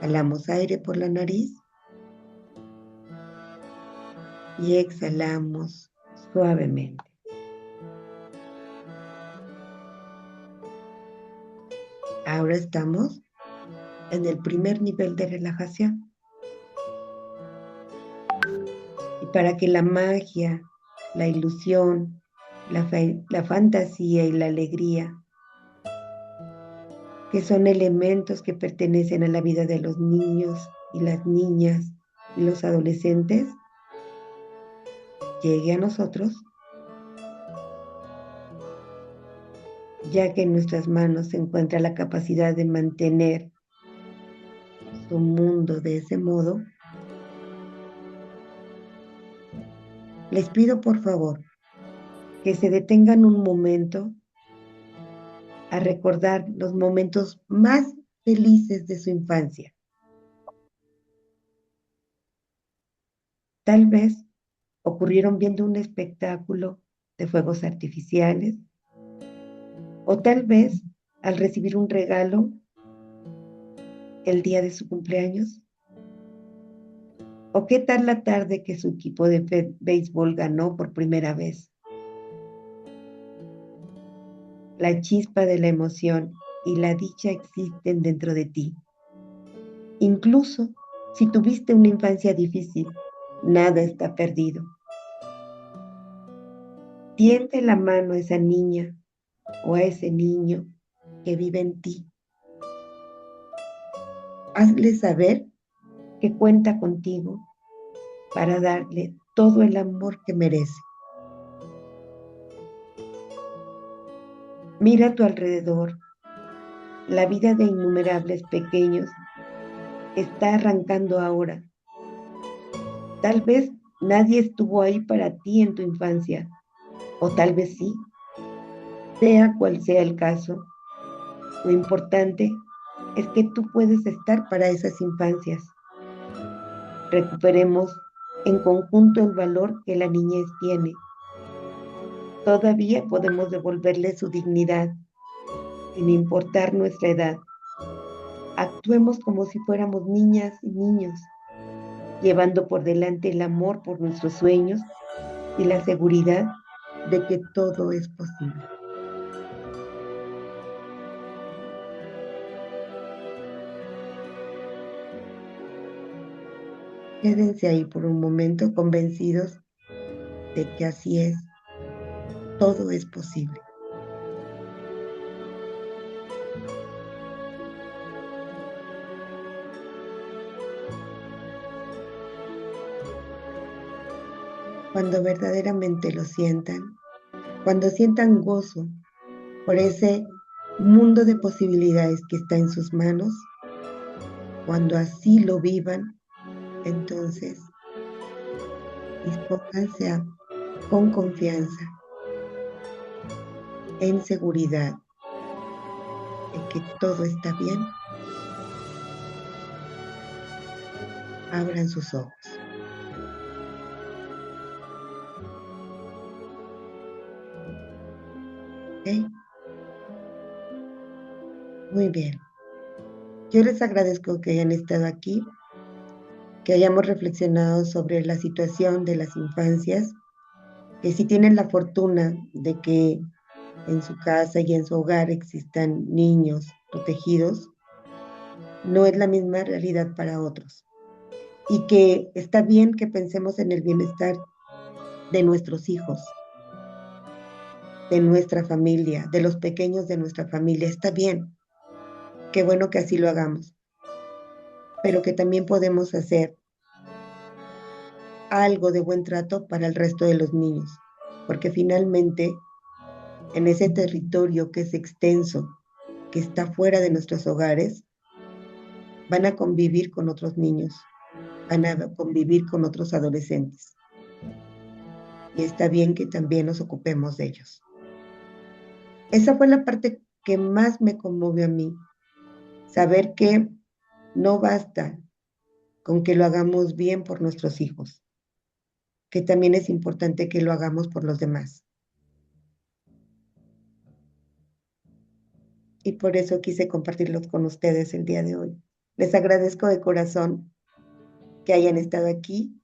jalamos aire por la nariz, y exhalamos suavemente. Ahora estamos en el primer nivel de relajación. Y para que la magia, la ilusión, la fantasía y la alegría, que son elementos que pertenecen a la vida de los niños y las niñas y los adolescentes, llegue a nosotros, ya que en nuestras manos se encuentra la capacidad de mantener su mundo de ese modo, les pido por favor que se detengan un momento a recordar los momentos más felices de su infancia. Tal vez ocurrieron viendo un espectáculo de fuegos artificiales, o tal vez al recibir un regalo el día de su cumpleaños, o qué tal la tarde que su equipo de béisbol ganó por primera vez. La chispa de la emoción y la dicha existen dentro de ti. Incluso si tuviste una infancia difícil, nada está perdido. Tiende la mano a esa niña o a ese niño que vive en ti. Hazle saber que cuenta contigo para darle todo el amor que merece. Mira a tu alrededor. La vida de innumerables pequeños está arrancando ahora. Tal vez nadie estuvo ahí para ti en tu infancia, o tal vez sí. Sea cual sea el caso, lo importante es que tú puedes estar para esas infancias. Recuperemos en conjunto el valor que la niñez tiene. Todavía podemos devolverle su dignidad, sin importar nuestra edad. Actuemos como si fuéramos niñas y niños, llevando por delante el amor por nuestros sueños y la seguridad de que todo es posible. Quédense ahí por un momento convencidos de que así es, todo es posible. Cuando verdaderamente lo sientan, cuando sientan gozo por ese mundo de posibilidades que está en sus manos, cuando así lo vivan, entonces dispónganse con confianza, en seguridad de que todo está bien. Abran sus ojos. ¿Ok? Muy bien. Yo les agradezco que hayan estado aquí, que hayamos reflexionado sobre la situación de las infancias, que si tienen la fortuna de que en su casa y en su hogar existan niños protegidos, no es la misma realidad para otros. Y que está bien que pensemos en el bienestar de nuestros hijos, de nuestra familia, de los pequeños de nuestra familia. Está bien, qué bueno que así lo hagamos, pero que también podemos hacer algo de buen trato para el resto de los niños, porque finalmente en ese territorio que es extenso, que está fuera de nuestros hogares, van a convivir con otros niños, van a convivir con otros adolescentes. Y está bien que también nos ocupemos de ellos. Esa fue la parte que más me conmovió a mí, saber que no basta con que lo hagamos bien por nuestros hijos, que también es importante que lo hagamos por los demás. Y por eso quise compartirlos con ustedes el día de hoy. Les agradezco de corazón que hayan estado aquí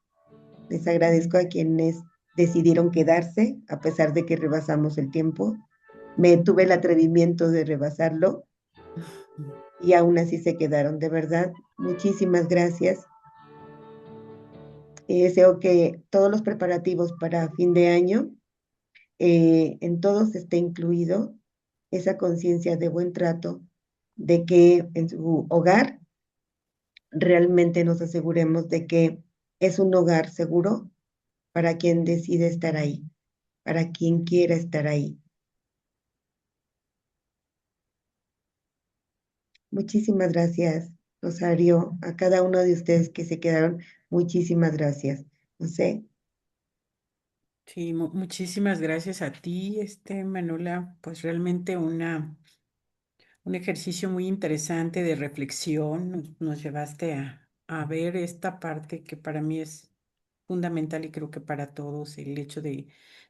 Les agradezco a quienes decidieron quedarse a pesar de que rebasamos el tiempo. Me tuve el atrevimiento de rebasarlo y aún así se quedaron. De verdad, muchísimas gracias. Y deseo que todos los preparativos para fin de año, en todos esté incluido esa conciencia de buen trato, de que en su hogar realmente nos aseguremos de que es un hogar seguro para quien decide estar ahí, para quien quiera estar ahí. Muchísimas gracias, Rosario, a cada uno de ustedes que se quedaron, muchísimas gracias. No sé, Sí, muchísimas gracias a ti, Manuela. Pues realmente un ejercicio muy interesante de reflexión. Nos llevaste a ver esta parte que para mí es fundamental y creo que para todos, el hecho de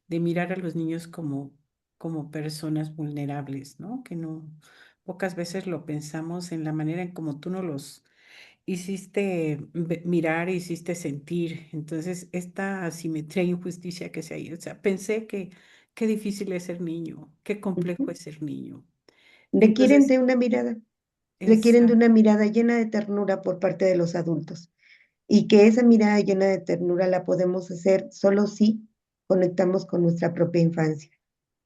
mirar a los niños como personas vulnerables, ¿no? Que no, pocas veces lo pensamos en la manera en como tú nos los hiciste mirar, hiciste sentir. Entonces, esta asimetría e injusticia que se ha ido, o sea, pensé que qué difícil es ser niño, qué complejo ujú, es ser niño. Y requieren entonces, de una mirada, requieren de esa, una mirada llena de ternura por parte de los adultos. Y que esa mirada llena de ternura la podemos hacer solo si conectamos con nuestra propia infancia,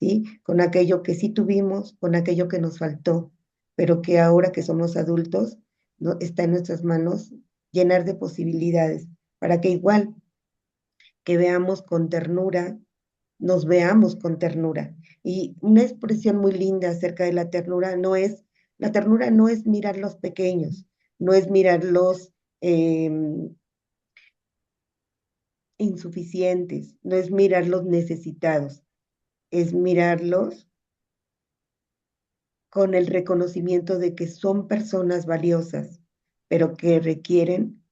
¿sí? Con aquello que sí tuvimos, con aquello que nos faltó, pero que ahora que somos adultos, no, está en nuestras manos llenar de posibilidades para que igual que veamos con ternura, nos veamos con ternura. Y una expresión muy linda acerca de la ternura no es mirar los pequeños, no es mirar los insuficientes, no es mirar los necesitados, es mirarlos con el reconocimiento de que son personas valiosas, pero que requieren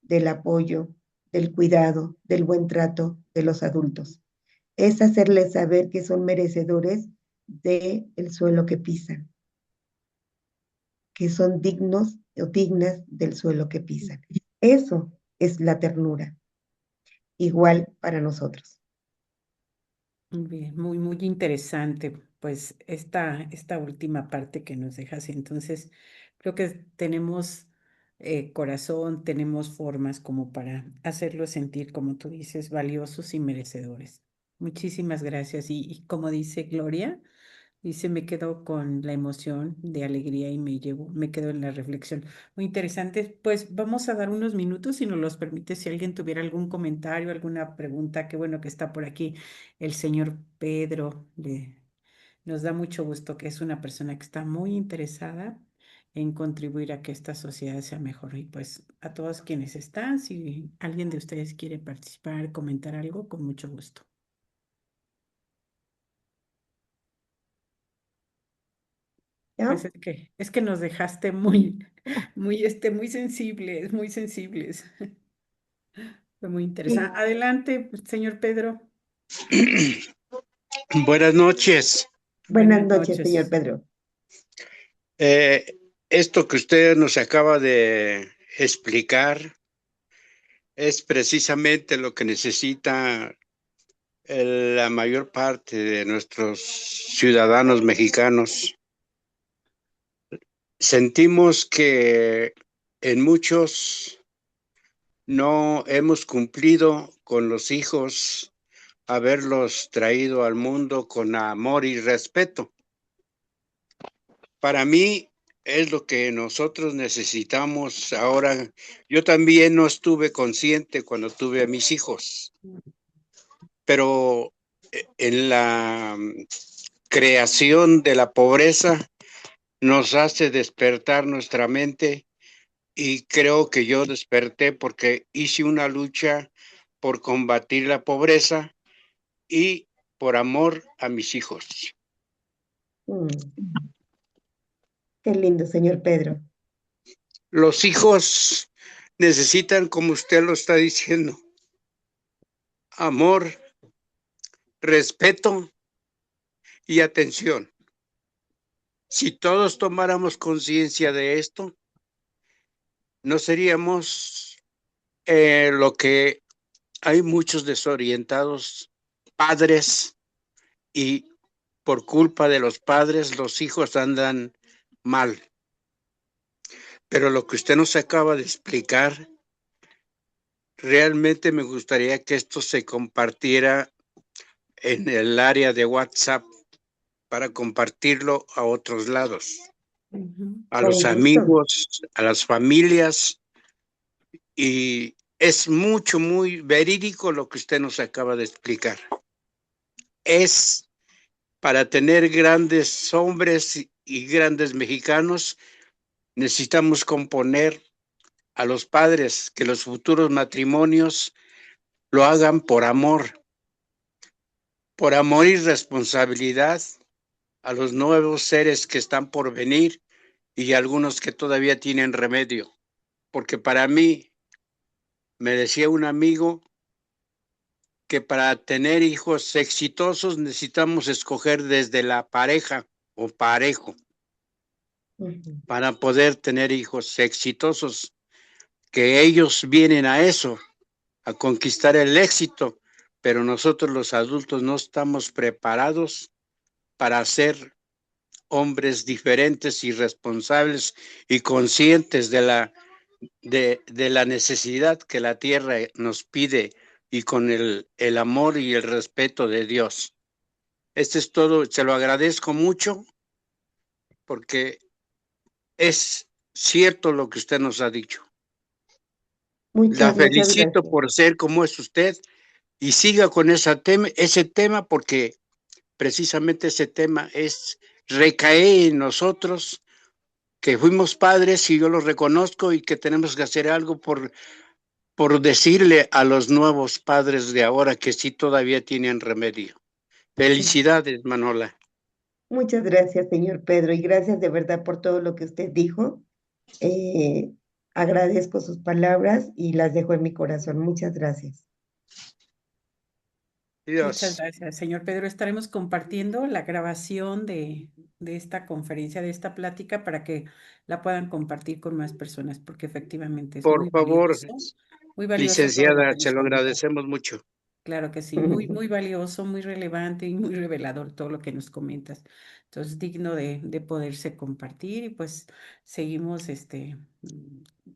del apoyo, del cuidado, del buen trato de los adultos. Es hacerles saber que son merecedores del suelo que pisan, que son dignos o dignas del suelo que pisan. Eso es la ternura, igual para nosotros. bien, muy interesante, pues esta última parte que nos dejas. Entonces, creo que tenemos corazón, tenemos formas como para hacerlos sentir, como tú dices, valiosos y merecedores. Muchísimas gracias. Y como dice Gloria, dice, me quedo con la emoción de alegría y me quedo en la reflexión. Muy interesante. Pues vamos a dar unos minutos, si nos los permite, si alguien tuviera algún comentario, alguna pregunta, qué bueno que está por aquí el señor Pedro. Nos da mucho gusto que es una persona que está muy interesada en contribuir a que esta sociedad sea mejor. Y pues a todos quienes están, si alguien de ustedes quiere participar, comentar algo, con mucho gusto. ¿Ya? Pues es que nos dejaste muy sensibles, muy sensibles. Fue muy Sí. interesante. Adelante, señor Pedro. Buenas noches. Buenas Buenas noches, señor noches. Pedro. Eh, Esto que usted nos acaba de explicar es precisamente lo que necesita la mayor parte de nuestros ciudadanos mexicanos. Sentimos que en muchos no hemos cumplido con los hijos, haberlos traído al mundo con amor y respeto. Para mí es lo que nosotros necesitamos ahora. Yo también no estuve consciente cuando tuve a mis hijos, pero en la creación de la pobreza nos hace despertar nuestra mente y creo que yo desperté porque hice una lucha por combatir la pobreza y por amor a mis hijos. Mm, qué lindo, señor Pedro. Los hijos necesitan, como usted lo está diciendo, amor, respeto y atención. Si todos tomáramos conciencia de esto, no seríamos lo que hay muchos desorientados padres y por culpa de los padres los hijos andan mal. Pero lo que usted nos acaba de explicar, realmente me gustaría que esto se compartiera en el área de WhatsApp para compartirlo a otros lados, a Con los gusto. amigos, a las familias, y es muy verídico lo que usted nos acaba de explicar. Es para tener grandes hombres y grandes mexicanos, necesitamos componer a los padres que los futuros matrimonios lo hagan por amor y responsabilidad a los nuevos seres que están por venir y algunos que todavía tienen remedio. Porque para mí, me decía un amigo que para tener hijos exitosos necesitamos escoger desde la pareja o parejo para poder tener hijos exitosos, que ellos vienen a eso, a conquistar el éxito, pero nosotros los adultos no estamos preparados para ser hombres diferentes y responsables y conscientes de la necesidad que la tierra nos pide y con el amor y el respeto de Dios. Este es todo, se lo agradezco mucho porque es cierto lo que usted nos ha dicho. La Muchas felicito gracias. por ser como es usted y siga con ese tema porque precisamente ese tema recae en nosotros que fuimos padres y yo lo reconozco y que tenemos que hacer algo por decirle a los nuevos padres de ahora que sí todavía tienen remedio. Felicidades, Manola. Muchas gracias, señor Pedro, y gracias de verdad por todo lo que usted dijo. Agradezco sus palabras y las dejo en mi corazón. Muchas gracias. Muchas Dios. gracias, señor Pedro. Estaremos compartiendo la grabación de esta conferencia, de esta plática, para que la puedan compartir con más personas, porque efectivamente es Por favor, muy valioso todo lo licenciada, que se nos lo comenta. agradecemos mucho. Claro que sí, muy valioso, muy relevante y muy revelador todo lo que nos comentas. Entonces, digno de poderse compartir y pues seguimos,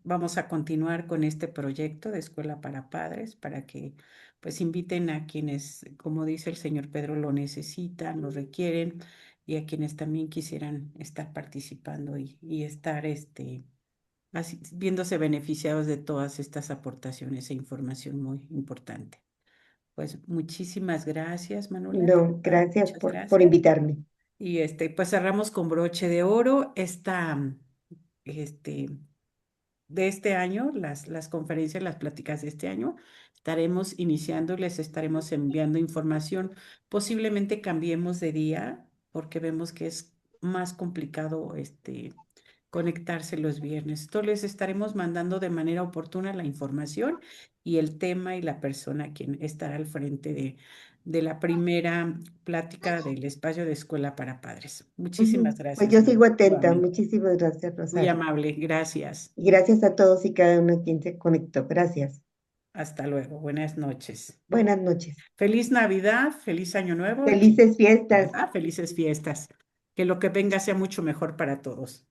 vamos a continuar con este proyecto de Escuela para Padres para que pues inviten a quienes, como dice el señor Pedro, lo necesitan, lo requieren y a quienes también quisieran estar participando y estar, viéndose beneficiados de todas estas aportaciones e información muy importante. Pues muchísimas gracias, Manuela, de No, verdad, gracias muchas por gracias. invitarme. Y pues cerramos con broche de oro de este año, las conferencias, las pláticas de este año. Estaremos iniciando, les estaremos enviando información. Posiblemente cambiemos de día porque vemos que es más complicado conectarse los viernes. Entonces les estaremos mandando de manera oportuna la información y el tema y la persona quien estará al frente de la primera plática del espacio de Escuela para Padres. Muchísimas Pues gracias, yo sigo Manuel, atenta. nuevamente. Muchísimas gracias, Muy Rosario. amable, gracias. Y gracias a todos y cada uno quien se conectó. Gracias. Hasta luego, buenas noches. Buenas noches. Feliz Navidad, feliz Año Nuevo, Felices fiestas. ¿verdad? Felices fiestas. Que lo que venga sea mucho mejor para todos.